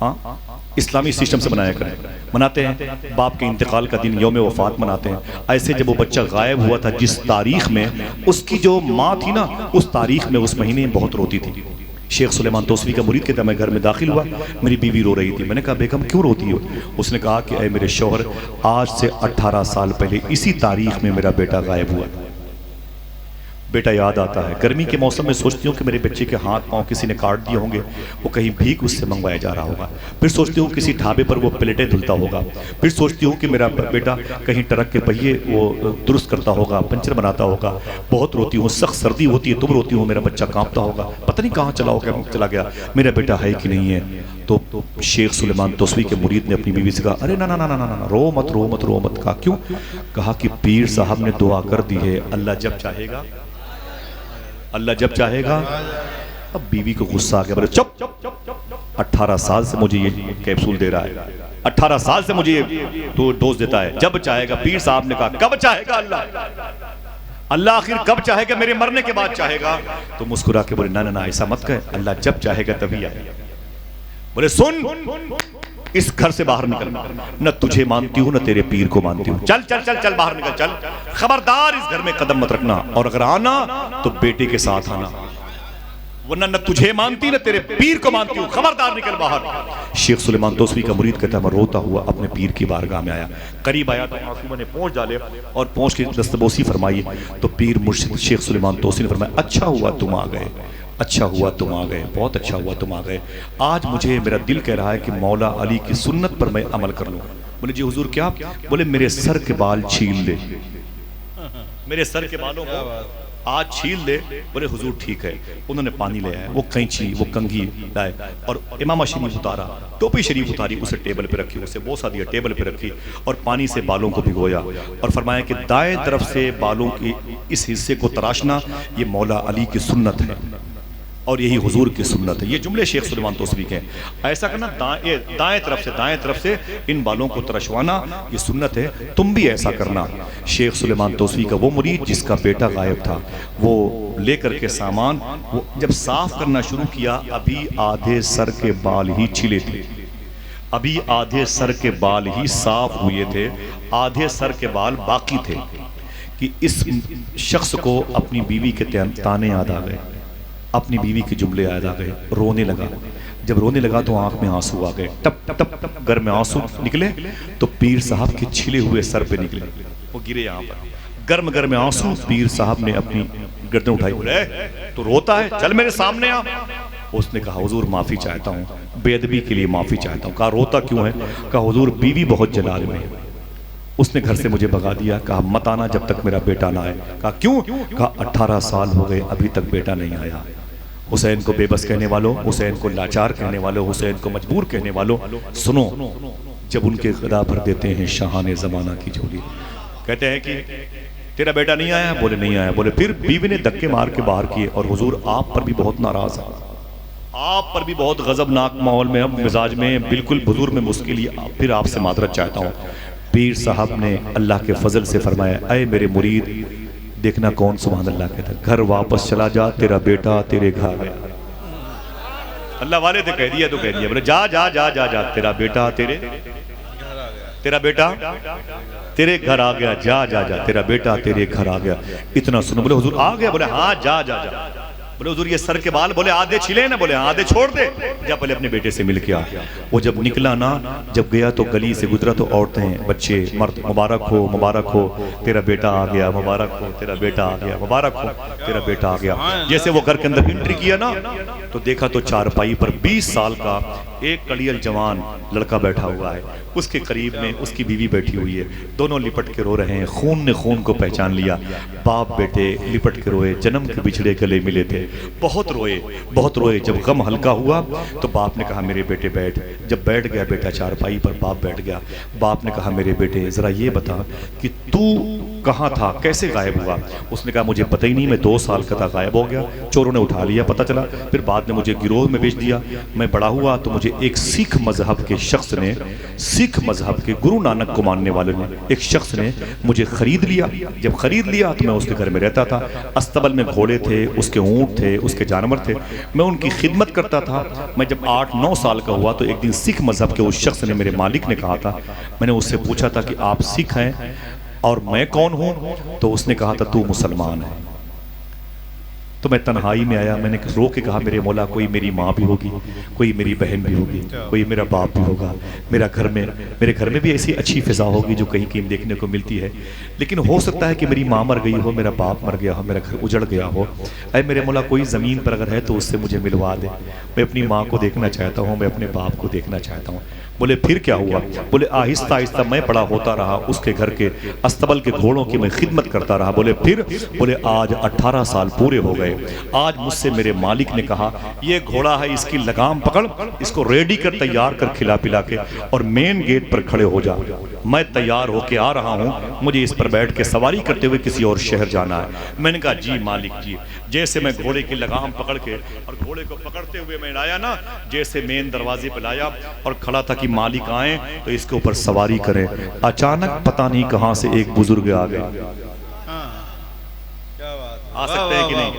हाँ इस्लामी सिस्टम से मनाया करें, मनाते हैं बाप के इंतकाल का दिन यौम वफात मनाते हैं। ऐसे जब वो बच्चा गायब हुआ था जिस तारीख में, उसकी जो माँ थी ना, उस तारीख में उस महीने में बहुत रोती थी। शेख सुलेमान तोसवी का मुरीद कहता मैं घर में दाखिल हुआ, मेरी बीवी रो रही थी। मैंने कहा बेगम क्यों रोती हो? उसने कहा कि ऐ मेरे शौहर, आज से 18 साल पहले इसी तारीख में मेरा बेटा गायब हुआ। बेटा याद आता है। गर्मी के मौसम में सोचती हूँ कि मेरे बच्चे के हाथ पांव किसी ने काट दिए होंगे, वो कहीं भीख उससे मंगवाया जा रहा होगा। फिर सोचती हूँ किसी ढाबे पर वो प्लेटें धुलता होगा। फिर सोचती हूँ कि मेरा बेटा कहीं ट्रक के पहिए वो दुरुस्त करता होगा, पंचर बनाता होगा। बहुत रोती हूँ, सख्त सर्दी होती है तुम रोती हूँ, मेरा बच्चा कांपता होगा, पता नहीं कहाँ चला गया, मेरा बेटा है कि नहीं है। तो शेख सुलेमान तोसवी के मुरीद ने अपनी बीवी से कहा अरे ना ना ना ना ना, रो मत रो मत रो मत। कहा क्यों? कहा कि पीर साहब ने दुआ कर दी है अल्लाह जब चाहेगा, अल्लाह जब चाहेगा। अब बीवी को गुस्सा आ गया, बोले चुप, 18 साल से मुझे ये कैप्सूल दे रहा है, 18 साल से मुझे ये तो डोज देता है, जब चाहेगा। पीर साहब ने कहा कब चाहेगा अल्लाह? अल्लाह आखिर कब चाहेगा? मेरे मरने के बाद चाहेगा। तो मुस्कुरा के बोले ना ना ना ऐसा मत कह, अल्लाह जब चाहेगा तभी आएगा। बोले सुन, इस घर से बाहर निकल, न तुझे मानती हूँ न तेरे पीर को मानती हूँ, चल चल चल चल बाहर निकल, चल, खबरदार इस घर में कदम मत रखना, और अगर आना तो बेटे के साथ आना, वरना न तुझे मानती न तेरे पीर को मानती हूँ, खबरदार निकल बाहर। शेख सुलेमान तोसवी का मुरीद कहता मैं रोता हुआ अपने पीर की बारगाह में आया, करीब आया तो आंसू ने पहुंच डाले और पहुंच के दस्तबोसी फरमाई। तो पीर मुर्शिद शेख सुलेमान तोसवी ने फरमाया अच्छा हुआ तुम आ गए, अच्छा हुआ तुम आ गए, बहुत अच्छा हुआ तुम आ गए। आज मुझे मेरा दिल कह रहा है कि मौला अली की सुन्नत पर मैं अमल कर लूं। बोले जी हुजूर क्या? बोले मेरे सर के बाल छील ले, मेरे सर के बालों को आज छील ले। बोले हुजूर ठीक है। उन्होंने पानी ले आया, वो कैंची वो कंघी लाए और इमामा शरीफ उतारा, टोपी शरीफ उतारी, उसे टेबल पे रखी, उसे बोसा दिया, टेबल पे रखी और पानी से बालों को भिगोया और फरमाया कि दाएं तरफ से बालों के इस हिस्से को तराशना, ये मौला अली की सुन्नत है और यही हुजूर की सुन्नत है। ये जुमले शेख सुलेमान तोसवी के हैं। ऐसा करना, दाएं तरफ से इन बालों को तरशवाना, ये सुन्नत है, तुम भी ऐसा करना। शेख सुलेमान तोसवी का वो मुरीद जिसका बेटा गायब था, वो लेकर के सामान वो जब साफ करना शुरू किया, अभी आधे सर के बाल ही छिले थे, अभी आधे सर के बाल ही साफ हुए थे, आधे सर के बाल बाकी थे कि इस शख्स को अपनी बीवी के ताने याद आ गए, अपनी बीवी के जुमले याद आ गए, रोने लगा। जब रोने लगा तो आंख में आंसू आ गए, टप टप टप घर में आंसू निकले तो पीर साहब के छिले हुए सर पे निकले, वो गिरे यहाँ पर, गर्म गर्म आंसू। पीर साहब ने अपनी गर्दन उठाई, बोले तो रोता है, चल मेरे सामने आ। उसने कहा हुजूर माफी चाहता हूँ, बेअदबी के लिए माफी चाहता हूँ। कहा रोता क्यों है? कहा हुजूर बीवी बहुत जलाल में है, उसने घर से मुझे भगा दिया। कहा मत आना जब तक मेरा बेटा ना आए। कहा क्यों? कहा 18 साल हो गए अभी तक बेटा नहीं आया। हुसैन को बेबस कहने वालों, हुसैन को लाचार कहने वालों, हुसैन को मजबूर कहने वालों, सुनो, जब उनके गदा भर देते हैं शाहाने जमाना की झोली, कहते हैं कि तेरा बेटा नहीं आया? बोले नहीं आया। बोले फिर बीवी ने धक्के मार के बाहर किए और हुजूर आप पर भी बहुत नाराज है, आप पर भी बहुत गजबनाक माहौल में, अब मिजाज में बिल्कुल बुजुर में मुश्किल, फिर आपसे माजरत चाहता हूँ। पीर साहब ने अल्लाह के फजल से फरमाया, अय मेरे मुरीद, देखना कौन सुभान अल्लाह कहता, घर वापस चला जा, तेरा बेटा तेरे घर आ गया। अल्लाह वाले तो कह दिया, तो कह दिया, बोले जा जा जा जा जा, तेरा बेटा तेरे बेटा तेरे घर आ गया, जा जा जा, तेरा बेटा तेरे घर आ गया। इतना सुनो। बोले हुजूर आ गया? बोले हाँ जा जा जा। बोले हुजूर ये सर के बाल? बोले आधे छिले ना। बोले आधे छोड़ दे, जा पहले अपने बेटे से मिल के आ। वो जब निकला ना, जब गया तो गली से गुजरा तो औरतें बच्चे मर्द, मुबारक हो तेरा बेटा आ गया, मुबारक हो तेरा बेटा आ गया, मुबारक हो तेरा बेटा आ गया। जैसे वो घर के अंदर एंट्री किया ना, तो देखा तो चारपाई पर 20 साल का एक कड़ियल जवान लड़का बैठा हुआ है, उसके करीब में उसकी बीवी बैठी हुई है, दोनों लिपट के रो रहे हैं। खून ने खून को पहचान लिया, बाप बेटे लिपट के रोए, जन्म के बिछड़े गले मिले थे, बहुत रोए बहुत रोए। जब गम हल्का हुआ तो बाप ने कहा मेरे बेटे बैठ। जब बैठ गया बेटा चारपाई पर, बाप बैठ गया। बाप ने कहा मेरे बेटे ज़रा ये बता कि तू कहाँ था, कैसे गायब हुआ? उसने कहा मुझे पता ही नहीं, मैं 2 साल का था, गायब हो गया, चोरों ने उठा लिया, पता चला, फिर बाद में मुझे गिरोह में बेच दिया। मैं बड़ा हुआ तो मुझे एक सिख मजहब के शख्स ने, सिख मजहब के गुरु नानक को मानने वाले ने, एक शख्स ने मुझे खरीद लिया। जब खरीद लिया तो मैं उसके घर में रहता था। अस्तबल में घोड़े थे, उसके ऊँट थे, उसके जानवर थे, मैं उनकी खिदमत करता था। मैं जब 8-9 साल का हुआ तो एक दिन सिख मजहब के उस शख्स ने, मेरे मालिक ने कहा था, मैंने उससे पूछा था कि आप सिख हैं और मैं कौन हूं? तो उसने कहा था तू मुसलमान है। तो मैं तन्हाई में आया, मैंने रो के कहा मेरे मौला कोई मेरी माँ भी होगी, कोई मेरी बहन भी होगी, कोई मेरा बाप भी होगा, मेरे घर में भी ऐसी अच्छी फिजा होगी जो कहीं कहीं देखने को मिलती है, लेकिन हो सकता है कि मेरी माँ मर गई हो, मेरा बाप मर गया हो, मेरा घर उजड़ गया हो। अरे मेरे मौला कोई ज़मीन पर अगर है तो उससे मुझे मिलवा दे, मैं अपनी माँ को देखना चाहता हूँ, मैं अपने बाप को देखना चाहता हूँ। बोले फिर क्या हुआ? बोले आहिस्ता आहिस्ता मैं बड़ा होता रहा, उसके घर के अस्तबल के घोड़ों की मैं खिदमत करता रहा। बोले फिर? बोले आज 18 साल पूरे हो गए। आज मुझसे मेरे मालिक ने कहा ये घोड़ा है, इसकी लगाम पकड़, इसको रेडी कर, तैयार कर, खिला पिला के, और मेन गेट पर खड़े हो जा। मैं तैयार होके आ रहा हूँ, मुझे इस पर बैठ के सवारी करते हुए किसी और शहर जाना है। मैंने कहा जी मालिक जी। जैसे मैं घोड़े की लगाम पकड़ के और घोड़े को पकड़ते हुए मैं लाया ना, जैसे मेन दरवाजे पर लाया और खड़ा था कि मालिक आए तो इसके ऊपर सवारी करें, अचानक पता नहीं कहां से एक बुजुर्ग आ गए। आ सकते हैं कि नहीं?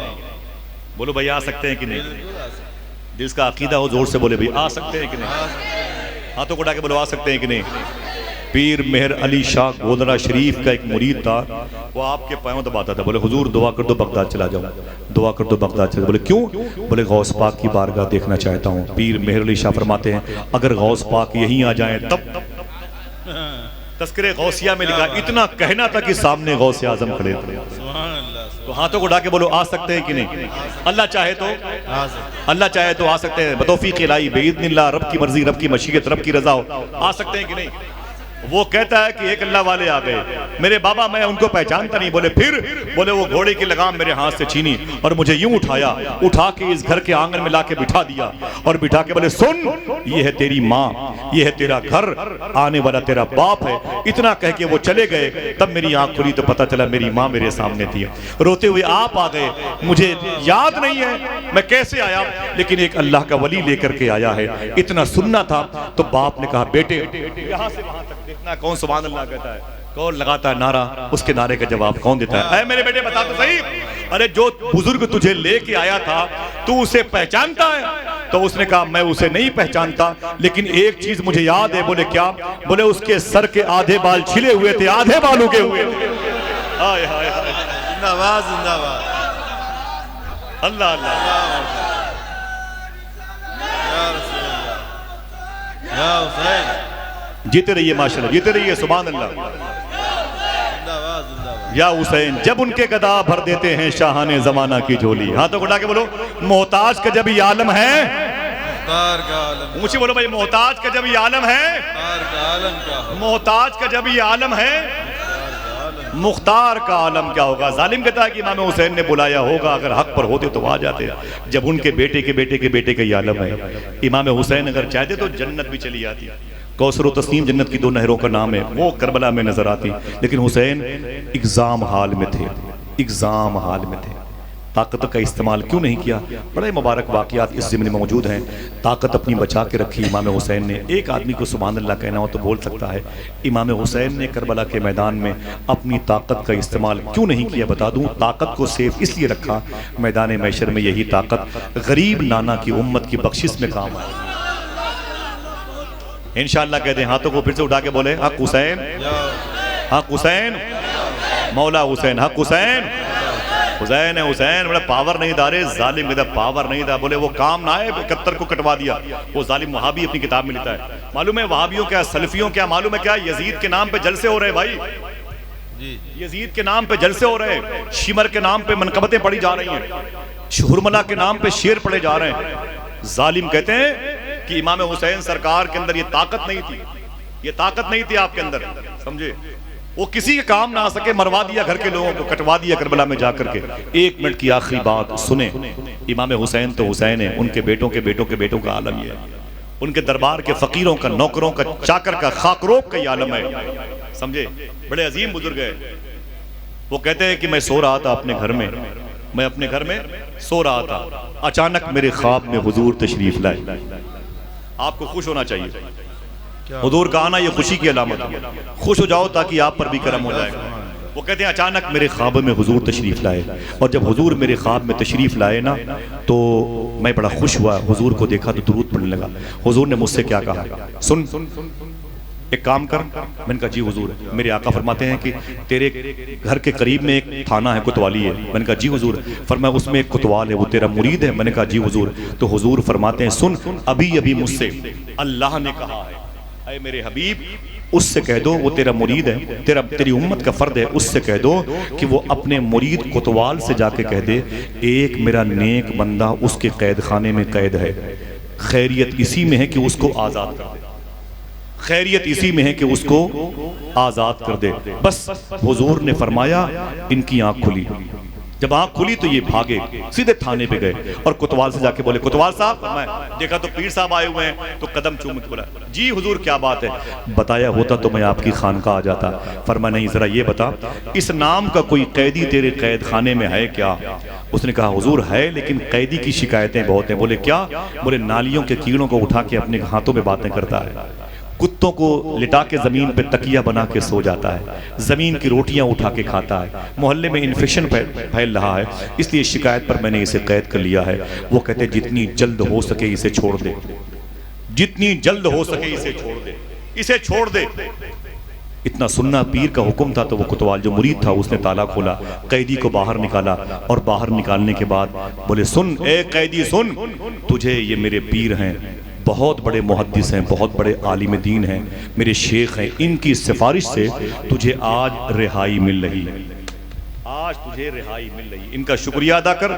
बोलो भाई आ सकते हैं कि नहीं? जिसका अकीदा हो जोर से बोले भाई आ सकते हैं कि नहीं? हाथों को उठा के बोलो आ सकते हैं कि नहीं? पीर मेहर अली शाह गोदरा शरीफ का एक मुरीद था, वो आपके पाँव दबाता था, बोले हुजूर दुआ कर दो बगदाद चला जाऊं, दुआ कर दो बगदाद चला। बोले क्यों? बोले गौस पाक की बारगाह देखना चाहता हूँ। पीर मेहर अली शाह फरमाते हैं अगर गौस पाक यहीं आ जाएं तब। तस्करे गौसिया में लिखा, इतना कहना था कि सामने गौसे आजम खड़े थे। तो हाथों को उठा के बोलो आ सकते हैं कि नहीं? अल्लाह चाहे तो, अल्लाह चाहे तो आ सकते हैं। बतौफीक इलाही बेइज़्निल्लाह, रब की मर्जी, रब की मशीयत, रब की रजा हो, आ सकते हैं कि नहीं? वो कहता है कि एक अल्लाह वाले आ गए, मेरे बाबा मैं उनको पहचानता नहीं। बोले फिर? बोले वो घोड़े की लगाम मेरे हाथ से छीनी और मुझे यूं उठाया, उठा के इस घर के आंगन में लाके बिठा दिया और बिठा के बोले सुन ये है तेरी माँ, ये है तेरा घर, आने वाला तेरा बाप है। इतना कह के वो चले गए। तब मेरी आंख खुली तो पता चला मेरी माँ मेरे सामने थी। रोते हुए आप आ गए, मुझे याद नहीं है मैं कैसे आया, लेकिन एक अल्लाह का वली लेकर के आया है। इतना सुनना था तो बाप ने कहा बेटे यहाँ से वहां तक देखना, कौन सुभान अल्लाह कहता है, कौन लगाता है नारा, उसके नारे का जवाब कौन देता है? अरे मेरे बेटे बता तो सही, अरे जो बुजुर्ग तुझे लेके आया था तू उसे पहचानता है? तो उसने कहा मैं उसे नहीं पहचानता, लेकिन एक चीज मुझे याद है। बोले क्या? बोले उसके सर के आधे बाल छिले हुए थे, आधे बाल उगे हुए थे। हाय हाय हाय, जिंदाबाद जिंदाबाद, अल्लाह अल्लाह, या रसूल अल्लाह, या हुसैन, जीते रहिए माशाल्लाह, जीते रहिए, सुभान अल्लाह, जिंदाबाद जिंदाबाद। या हुसैन जब उनके गदा भर देते हैं शाहाने जमाना की झोली। हाथों को उठा के बोलो मोहताज का जब ये आलम है, मुख्तार का आलम, ऊंचे बोलो भाई मोहताज का जब ये आलम है, मुख्तार का आलम क्या हो, मोहताज का जब ये आलम है, मुख्तार का आलम क्या होगा? जालिम कहता है कि इमाम हुसैन ने बुलाया होगा, अगर हक पर होते तो आ जाते, जब उनके बेटे के बेटे के बेटे का ये आलम है। इमाम हुसैन अगर चाहते तो जन्नत भी चली आती। कौसर और तस्नीम जन्नत की 2 नहरों का नाम है, वो करबला में नजर आती, लेकिन हुसैन एग्जाम हाल में थे, एग्जाम हाल में थे। ताकत का इस्तेमाल क्यों नहीं किया? बड़े मुबारक वाक़यात इस ज़िम्न में मौजूद हैं। ताकत अपनी बचा के रखी इमाम हुसैन ने। एक आदमी को सुभान अल्लाह कहना हो तो बोल सकता है, इमाम हुसैन ने करबला के मैदान में अपनी ताकत का इस्तेमाल क्यों नहीं किया? बता दूं, ताकत को सेफ इसलिए रखा, मैदान महशर में यही ताकत गरीब नाना की उम्मत की बख्शिश में काम आए। इंशाअल्लाह कह दें, हाथों को फिर से उठा के बोले हक हुसैन, हक हुसैन, मौला हुसैन, हक हुसैन, हुसैन है हुसैन। बड़ा पावर नहीं था, रे जालिम का पावर नहीं था। बोले वो काम ना है 71 को कटवा दिया, वो जालिम वहाबी अपनी किताब में लिखता है। मालूम है वहाबियों क्या, सलफियों क्या मालूम है क्या? यजीद के नाम पे जलसे हो रहे भाई, यजीद के नाम पे जलसे हो रहे, शिमर के नाम पे मनकबतें पढ़ी जा रही हैं, शुहरमला के नाम पे शेर पढ़े जा रहे हैं। जालिम कहते हैं कि इमाम हुसैन सरकार के अंदर ये ताकत नहीं थी, ये ताकत नहीं थी आपके अंदर, समझे। वो किसी के काम ना आ सके, मरवा दिया घर के लोगों को, कटवा दिया करबला में जाकर के। 1 मिनट की आखिरी बात सुने, इमाम हुसैन तो हुसैन है, उनके बेटों के बेटों के बेटों का आलम ये है, उनके दरबार के फकीरों का, नौकरों का, चाकर का, खाकरोब का ये आलम है, समझे। बड़े अजीम बुजुर्ग है। वो कहते हैं कि मैं सो रहा था अपने घर में, मैं अपने घर में सो रहा था, अचानक मेरे ख्वाब में हुजूर तशरीफ लाए। आपको खुश होना चाहिए, हुजूर का आना ये खुशी की अलामत है। खुश हो जाओ ताकि आप पर भी करम हो जाएगा। वो कहते हैं अचानक मेरे ख्वाब में हुजूर तशरीफ लाए, और जब हुजूर मेरे ख्वाब में तशरीफ लाए ना तो मैं बड़ा खुश हुआ। हुजूर को देखा तो दुरूद पढ़ने लगा। हुजूर ने मुझसे क्या कहा, सुन एक काम कर। मैंने कहा जी हुजूर। मेरे आका फरमाते हैं कि तेरे घर के करीब में एक थाना है, कोतवाली है। मैंने कहा जी हुजूर। फरमाया उसमें एक कोतवाल है, वो तेरा मुरीद है। मैंने कहा जी हुजूर। तो हुजूर फरमाते हैं सुन, अभी अभी मुझसे अल्लाह ने कहा है, ऐ मेरे हबीब उससे कह दो, वो तेरा मुरीद है, तेरी उम्मत का फर्द है, उससे कह दो कि वो अपने मुरीद कोतवाल से जाके कह दे, एक मेरा नेक बंदा उसके कैद खाने में कैद है, खैरियत इसी में है कि उसको आज़ाद कर दे, खैरियत इसी में है कि उसको आज़ाद कर दे। बस हुजूर ने फरमाया, इनकी आंख खुली। जब आंख खुली तो ये भागे, सीधे थाने पे गए और कोतवाल से जाके बोले, कोतवाल साहब। फरमाया, देखा तो पीर साहब आए हुए हैं, तो कदम चूम के बोला, जी हुजूर क्या बात है। बताया होता तो मैं आपकी खानका आ जाता। फरमाया नहीं, जरा ये बता, इस नाम का कोई कैदी तेरे कैद खाने में है क्या। उसने कहा हुजूर है, लेकिन कैदी की शिकायतें बहुत हैं। बोले क्या। बोले नालियों के कीड़ों को उठा के अपने हाथों में बातें करता है, कुत्तों को लिटा के जमीन पे तकिया बना के सो जाता है, जमीन की रोटियां उठा के खाता है, मोहल्ले में इन्फेक्शन फैल रहा है, इसलिए शिकायत पर मैंने इसे कैद कर लिया है। वो कहते जितनी जल्द हो सके इसे छोड़ दे, जितनी जल्द हो सके इसे छोड़ दे, इसे छोड़ दे। इतना सुनना पीर का हुक्म था। तो वो कोतवाल जो मुरीद था उसने ताला खोला, कैदी को बाहर निकाला, और बाहर निकालने के बाद बोले सुन ए कैदी सुन, तुझे ये मेरे पीर हैं, बहुत बड़े मुहद्दिस हैं, बहुत बड़े आलिम दीन हैं, मेरे शेख हैं, इनकी सिफारिश से तुझे आज रिहाई मिल रही है, आज तुझे रिहाई मिल रही, इनका शुक्रिया अदा कर।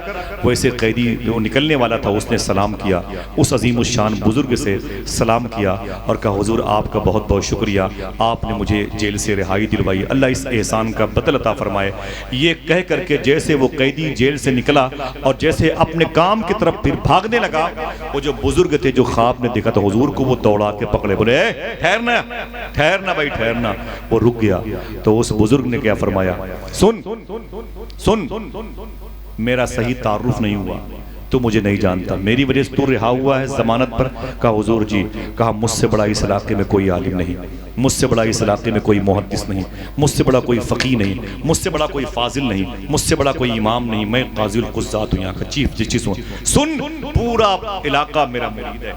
वैसे कैदी जो निकलने वाला था उसने सलाम किया, उस अजीम शान बुजुर्ग से सलाम किया और कहा हुजूर आपका बहुत बहुत शुक्रिया, आपने मुझे जेल से रिहाई दिलवाई, अल्लाह इस एहसान का बदल अता फरमाए। ये कह करके जैसे वो कैदी जेल से निकला और जैसे अपने काम की तरफ फिर भागने लगा, वो जो बुजुर्ग थे जो ख्वाब में देखा था हुजूर को, वो दौड़ा के पकड़े, बोले ठहरना ठहरना भाई ठहरना। वो रुक गया तो उस बुजुर्ग ने क्या फरमाया, सुन सुन, मेरा सही तारुफ नहीं हुआ, तू मुझे नहीं जानता, मेरी वजह से तू रिहा हुआ है जमानत पर। कहा हुजूर जी। कहा मुझसे बड़ा इस इलाके में कोई आलिम नहीं, मुझसे बड़ा इस इलाके में कोई मुहद्दिस नहीं, मुझसे बड़ा कोई फ़कीह नहीं, मुझसे बड़ा कोई फाजिल नहीं, मुझसे बड़ा कोई इमाम नहीं, मैं काज़िल कुज़्ज़ात हूँ, यहाँ का चीफ जस्टिस हूँ। सुन पूरा इलाका मेरा मुरीद है,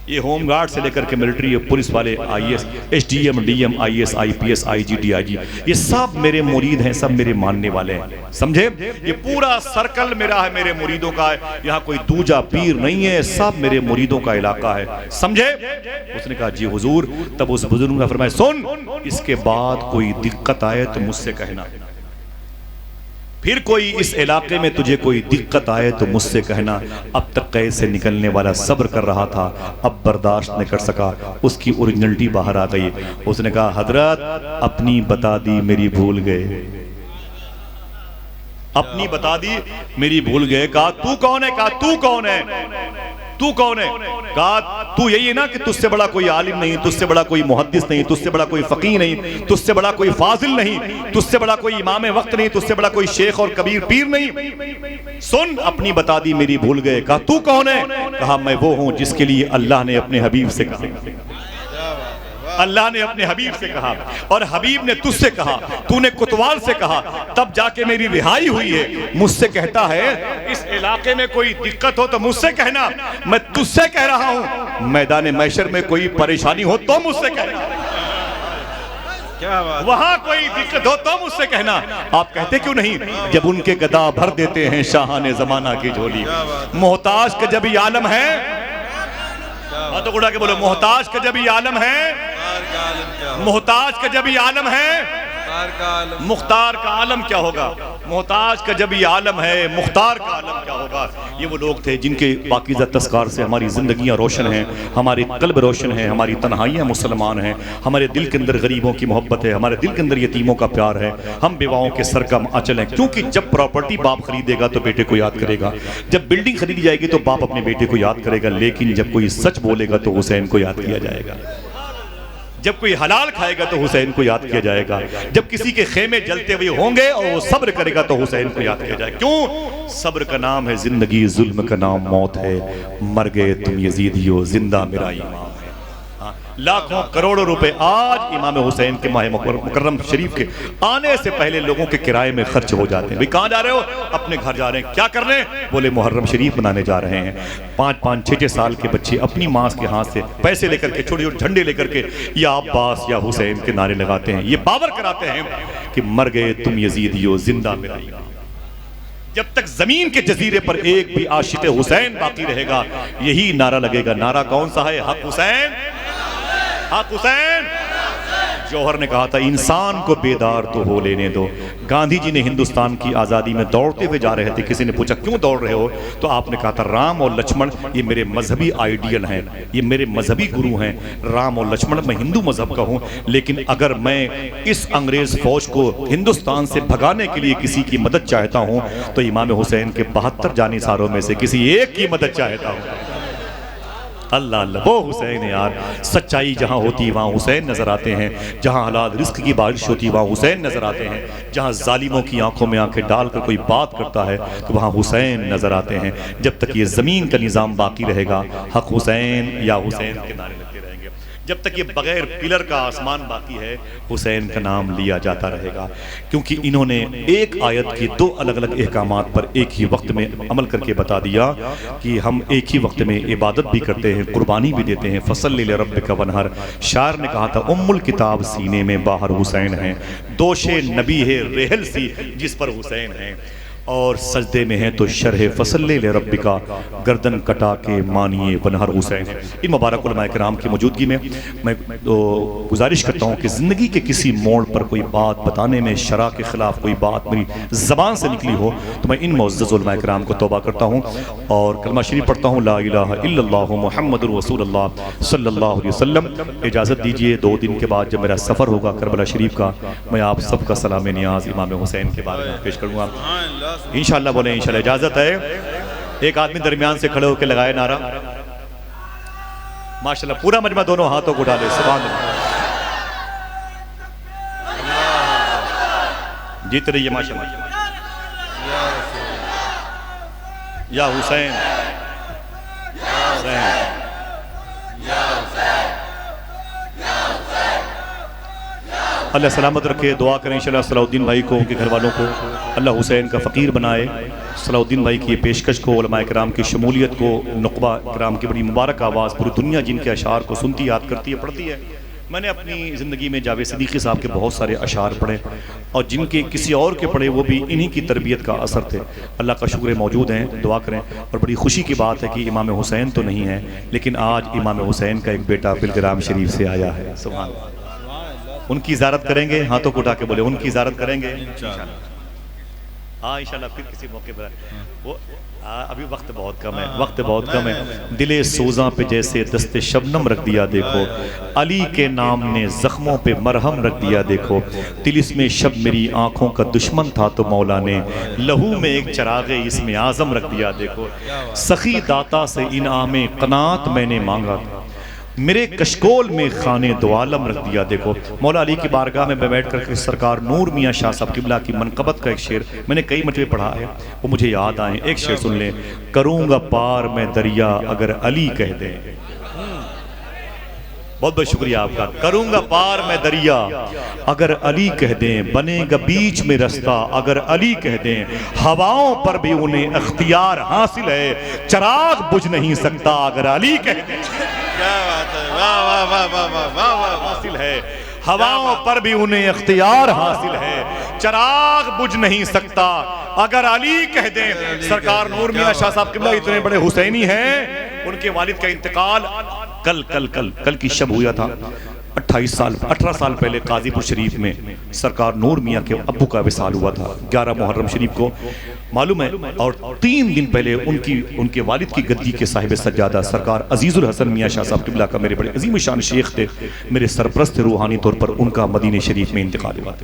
ये होमगार्ड से लेकर के मिलिट्री पुलिस वाले, IAS SDM DM IAS IPS IG DIG, ये सब मेरे मुरीद हैं, सब मेरे मानने वाले हैं, समझे। ये पूरा सर्कल मेरा है, मेरे मुरीदों का है, यहाँ कोई दूजा पीर नहीं है, सब मेरे मुरीदों का इलाका है, समझे। उसने कहा जी हुजूर। तब उस बुजुर्ग ने फरमाया सुन, इसके बाद कोई दिक्कत आए तो मुझसे कहना, फिर कोई इस इलाके में तुझे कोई दिक्कत आए तो मुझसे कहना। अब तक कैद से निकलने वाला सब्र कर रहा था, अब बर्दाश्त नहीं कर सका, उसकी ओरिजिनलिटी बाहर आ गई। उसने कहा हजरत अपनी बता दी मेरी भूल गए, अपनी बता दी मेरी भूल गए। कहा तू कौन है, कहा तू कौन है, तू कौन है। कहा तू यही है ना कि तुझसे बड़ा कोई आलिम नहीं, तुझसे बड़ा कोई मुहद्दिस नहीं, तुझसे बड़ा कोई फकीह नहीं, तुझसे बड़ा कोई फाजिल नहीं, तुझसे बड़ा कोई इमाम वक्त नहीं, तुझसे बड़ा कोई शेख और कबीर पीर नहीं। सुन अपनी बता दी मेरी भूल गए। कहा तू कौन है। कहा मैं वो हूं जिसके लिए अल्लाह ने अपने हबीब से कहा, अल्लाह ने अपने हबीब से कहा और हबीब ने तुझसे कहा, तूने कोतवाल से कहा, तब जाके मेरी रिहाई हुई है। मुझसे कहता है इस इलाके में कोई दिक्कत हो तो मुझसे कहना, मैं तुझसे कह रहा हूं मैदान मैशर में कोई परेशानी हो तो मुझसे कहना, वहां कोई दिक्कत हो तो मुझसे कहना। आप कहते क्यों नहीं, जब उनके गदा भर देते हैं शाहाने जमाना की झोली। मोहताज का जब आलम है, तो उड़ा के बोलो मोहताज का जब आलम है, मोहताज का जब आलम है, मुख्तार का आलम क्या होगा। मोहताज का जब ये आलम है, मुख्तार का आलम क्या होगा। ये वो लोग थे जिनके पाकीज़ा तस्कार से हमारी ज़िंदगियाँ रोशन हैं, हमारे कल्ब रोशन हैं, हमारी तन्हाइयाँ मुसलमान हैं, हमारे दिल के अंदर गरीबों की मोहब्बत है, हमारे दिल के अंदर यतीमों का प्यार है, हम बेवाओं के सर का आंचल हैं। क्योंकि जब प्रॉपर्टी बाप खरीदेगा तो बेटे को याद करेगा, जब बिल्डिंग खरीदी जाएगी तो बाप अपने बेटे को याद करेगा, लेकिन जब कोई सच बोलेगा तो हुसैन को याद किया जाएगा। जब कोई हलाल खाएगा तो हुसैन को याद किया जाएगा। जब किसी के खेमे जलते हुए होंगे और वो सब्र करेगा तो हुसैन को याद किया जाएगा। क्यों? सब्र का नाम है जिंदगी, जुल्म का नाम मौत है। मर गए तुम यजीदियो, जिंदा मेरा ईमान है। लाखों करोड़ों रुपए आज इमाम हुसैन के माह मुकर्रम शरीफ के आने से पहले लोगों के किराए में खर्च हो जाते हैं। भाई कहाँ जा रहे हो? अपने घर जा रहे हैं। क्या करने? बोले मुहर्रम शरीफ मनाने जा रहे हैं। 5-5, 6-6 साल के बच्चे अपनी माँ के हाथ से पैसे लेकर के, छोटे छोटे झंडे लेकर के या अब्बास या हुसैन के नारे लगाते हैं। ये बावर कराते हैं कि मर गए तुम यजीदियो, जिंदा मेरा ईमान। जब तक जमीन के जजीरे पर एक भी आशिक हुसैन बाकी रहेगा, यही नारा लगेगा। नारा कौन सा है? हक हुसैन, हक हुसैन। जौहर ने कहा था इंसान को बेदार तो हो लेने दो। गांधी जी ने हिंदुस्तान की आज़ादी में दौड़ते हुए जा रहे थे। किसी ने पूछा क्यों दौड़ रहे हो? तो आपने कहा था राम और लक्ष्मण ये मेरे मजहबी आइडियल हैं, ये मेरे मजहबी गुरु हैं। राम और लक्ष्मण, मैं हिंदू मजहब का हूँ, लेकिन अगर मैं इस अंग्रेज फौज को हिंदुस्तान से भगाने के लिए किसी की मदद चाहता हूँ तो इमाम हुसैन के 72 जानिसारों में से किसी एक की मदद चाहता हूँ। अल्लाह अल्लाह, वो हुसैन है यार। सच्चाई जहाँ होती है वहाँ हुसैन नजर आते हैं, जहाँ हलाल रिस्क की बारिश होती है वहाँ हुसैन नजर आते हैं, जहाँ जालिमों की आंखों में आंखें डालकर कोई बात करता है तो वहाँ हुसैन नजर आते हैं। जब तक ये जमीन का निज़ाम बाकी रहेगा, हक हुसैन या हुसैन के नारे लगते रहेंगे। जब तक ये बगैर पिलर का आसमान बाकी है, हुसैन का नाम लिया जाता रहेगा। क्योंकि इन्होंने एक आयत की 2 अलग अलग अहकामात पर एक ही वक्त में अमल करके बता दिया कि हम एक ही वक्त में इबादत भी करते हैं, कुर्बानी भी देते हैं। फसल्लि लिरब्बिका वनहर। शायर ने कहा था उम्मुल किताब सीने में बाहर हुसैन है, दोशे नबी है रेहल सी जिस पर हुसैन है, और सजदे में है तो शरह फसल्ले ले रब्बिका, गर्दन कटा के मानिए वनहर हुसैन है। इन मुबारक उलमाए किराम की मौजूदगी में मैं गुजारिश करता हूँ कि ज़िंदगी के किसी मोड़ पर कोई बात बताने में शरा के ख़िलाफ़ कोई बात मेरी ज़बान से निकली हो तो मैं इन मुअज़्ज़ज़ उलमाए किराम को तौबा करता हूँ और कलमा शरीफ पढ़ता हूँ, ला इलाहा इल्लल्लाहु मुहम्मदुर रसूलुल्लाह सल्लल्लाहु अलैहि वसल्लम। इजाज़त दीजिए 2 दिन के बाद जब मेरा सफ़र होगा करबला शरीफ का, मैं आप सबका सलाम नियाज़ इमाम हुसैन के बारे में पेश करूँगा इंशाअल्लाह। बोले इंशाअल्लाह। इजाजत है। एक आदमी दरमियान से खड़े होकर लगाए नारा, माशाअल्लाह। पूरा मजमा दोनों हाथों को डाले, सुभान अल्लाह। जीत रही है माशाअल्लाह। या हुसैन, अल्लाह सलामत रखे। दुआ करें इंशाअल्लाह सलाउद्दीन भाई को, उनके घर वालों को अल्लाह हुसैन का फ़कीर बनाए। सलाउद्दीन भाई की ये पेशकश को, उलमाए किराम की शमूलियत को, नुक़बा किराम की बड़ी मुबारक आवाज़ पूरी दुनिया जिनके अशार को सुनती याद करती है, पढ़ती है। मैंने अपनी ज़िंदगी में जावेद सिद्दीकी साहब के बहुत सारे अशार पढ़े और जिनके किसी और के पढ़े वो भी इन्हीं की तरबियत का असर थे। अल्लाह का शुक्र मौजूद हैं, दुआ करें। और बड़ी खुशी की बात है कि इमाम हुसैन तो नहीं है, लेकिन आज इमाम हुसैन का एक बेटा पिलग्राम शरीफ से आया है। सुभान अल्लाह। उनकी ज़ियारत करेंगे, हाथों को उठा के बोले उनकी ज़ियारत करेंगे हाँ इंशाल्लाह। फिर किसी मौके पर वो अभी वक्त बहुत कम है, वक्त बहुत कम है। दिले सोज़ा पे जैसे दस्ते शबनम रख दिया देखो, अली के नाम ने जख्मों पे मरहम रख दिया देखो। तिलिस्मे शब मेरी आंखों का दुश्मन था तो मौला ने लहू में एक चरागे इसमें आज़म रख दिया देखो। सखी दाता से इनामे क़नात मैंने मांगा था, मेरे कशकोल में खाने दो आलम रख दिया देखो। मौला अली की बारगाह में बैठ कर सरकार नूर मियाँ शाह साहब किबला की मनकबत का एक शेर मैंने कई मरतबे पढ़ा है, वो मुझे याद आए। एक शेर सुन लें, करूँगा पार मैं दरिया अगर अली कह दें। बहुत बहुत शुक्रिया आपका। करूँगा पार मैं दरिया अगर अली कह दें, बनेगा बीच में रास्ता अगर अली कह दें। हवाओं पर भी उन्हें अख्तियार हासिल है, चराग बुझ नहीं सकता अगर अली कह दें। क्या बात है, वाह वाह वाह वाह वाह वाह वाह। हासिल है, हवाओं पर भी उन्हें इख्तियार हासिल है, चराग बुझ नहीं सकता अगर अली कह दें। सरकार नूर मियाँ शाह साहब किबला इतने बड़े हुसैनी हैं, उनके वालिद का इंतकाल कल की शब हुआ था। 18 साल पहले काजीपुर शरीफ में सरकार नूर मियाँ के अब्बू का विसाल हुआ था 11 मुहर्रम शरीफ को, मालूम है। और 3 दिन पहले उनके वालिद की गद्दी के साहिब सज्जादा सरकार अजीजुल हसन मियाँ शाह साहब किबला का मेरे बड़े अजीम शान शेख थे, मेरे सरप्रस्त रूहानी तौर पर उनका मदीने शरीफ में इंतकाल हुआ।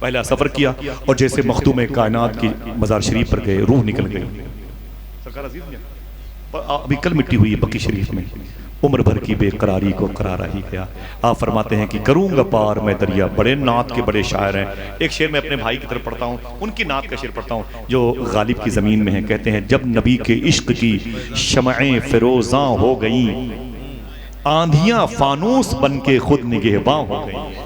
पहला सफ़र किया और जैसे मखदूम कायनात की मज़ार शरीफ पर गए, रूह निकल गई। सरकार अजीज मियाँ अभी कल मिट्टी हुई है बकी शरीफ में, उम्र भर की बेकरारी को करारा ही गया। आप फरमाते हैं कि करूंगा पार मैं दरिया, बड़े नात के बड़े शायर हैं। एक शेर मैं अपने भाई की तरफ पढ़ता हूँ, उनकी नात का शेर पढ़ता हूँ जो गालिब की ज़मीन में है। कहते हैं जब नबी के इश्क की शमएं फिरोज़ां हो गई, आंधियां फानूस बन के खुद निगहबां हो गई।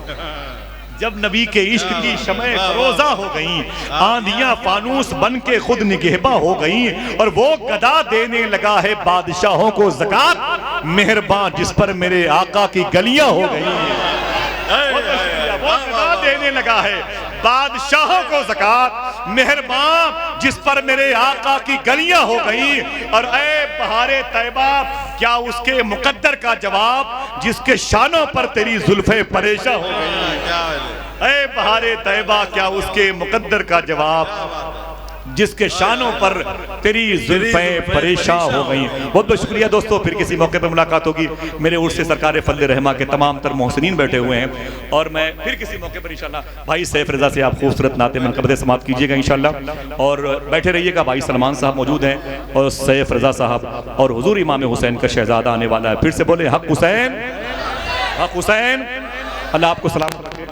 जब नबी के इश्क की शमए फिरोज़ा हो गई, आंधियां फानूस बन के खुद निगहबा हो गई, और वो गदा देने लगा है बादशाहों को ज़कात, मेहरबान जिस पर मेरे आका की गलियां हो गई। वो गदा देने लगा है बादशाहों को ज़कात, मेहरबान जिस पर मेरे आका की गलियां हो गई। और ऐ बहारे तैबा क्या उसके मुकद्दर का जवाब, जिसके शानों पर तेरी जुल्फे परेशा हो गई। ऐ बहारे तैबा क्या उसके मुकद्दर का जवाब, जिसके शानों पर तेरी जुल्फें परेशान हो गई। बहुत बहुत शुक्रिया दोस्तों, फिर किसी मौके पर मुलाकात होगी। मेरे उर्स से सरकार फजल रहमा के तमाम तर मोहसिनीन बैठे हुए हैं, और मैं फिर किसी मौके पर इंशाल्लाह भाई सैफ रज़ा से आप खूबसूरत नाते मनक़बत समाप्त कीजिएगा इंशाल्लाह। और बैठे रहिएगा, भाई सलमान साहब मौजूद हैं और सैफ रज़ा साहब, और हुजूर इमाम हुसैन का शहजादा आने वाला है। फिर से बोले हक हुसैन, हक हुसैन। अल्लाह आपको सलामत रखे।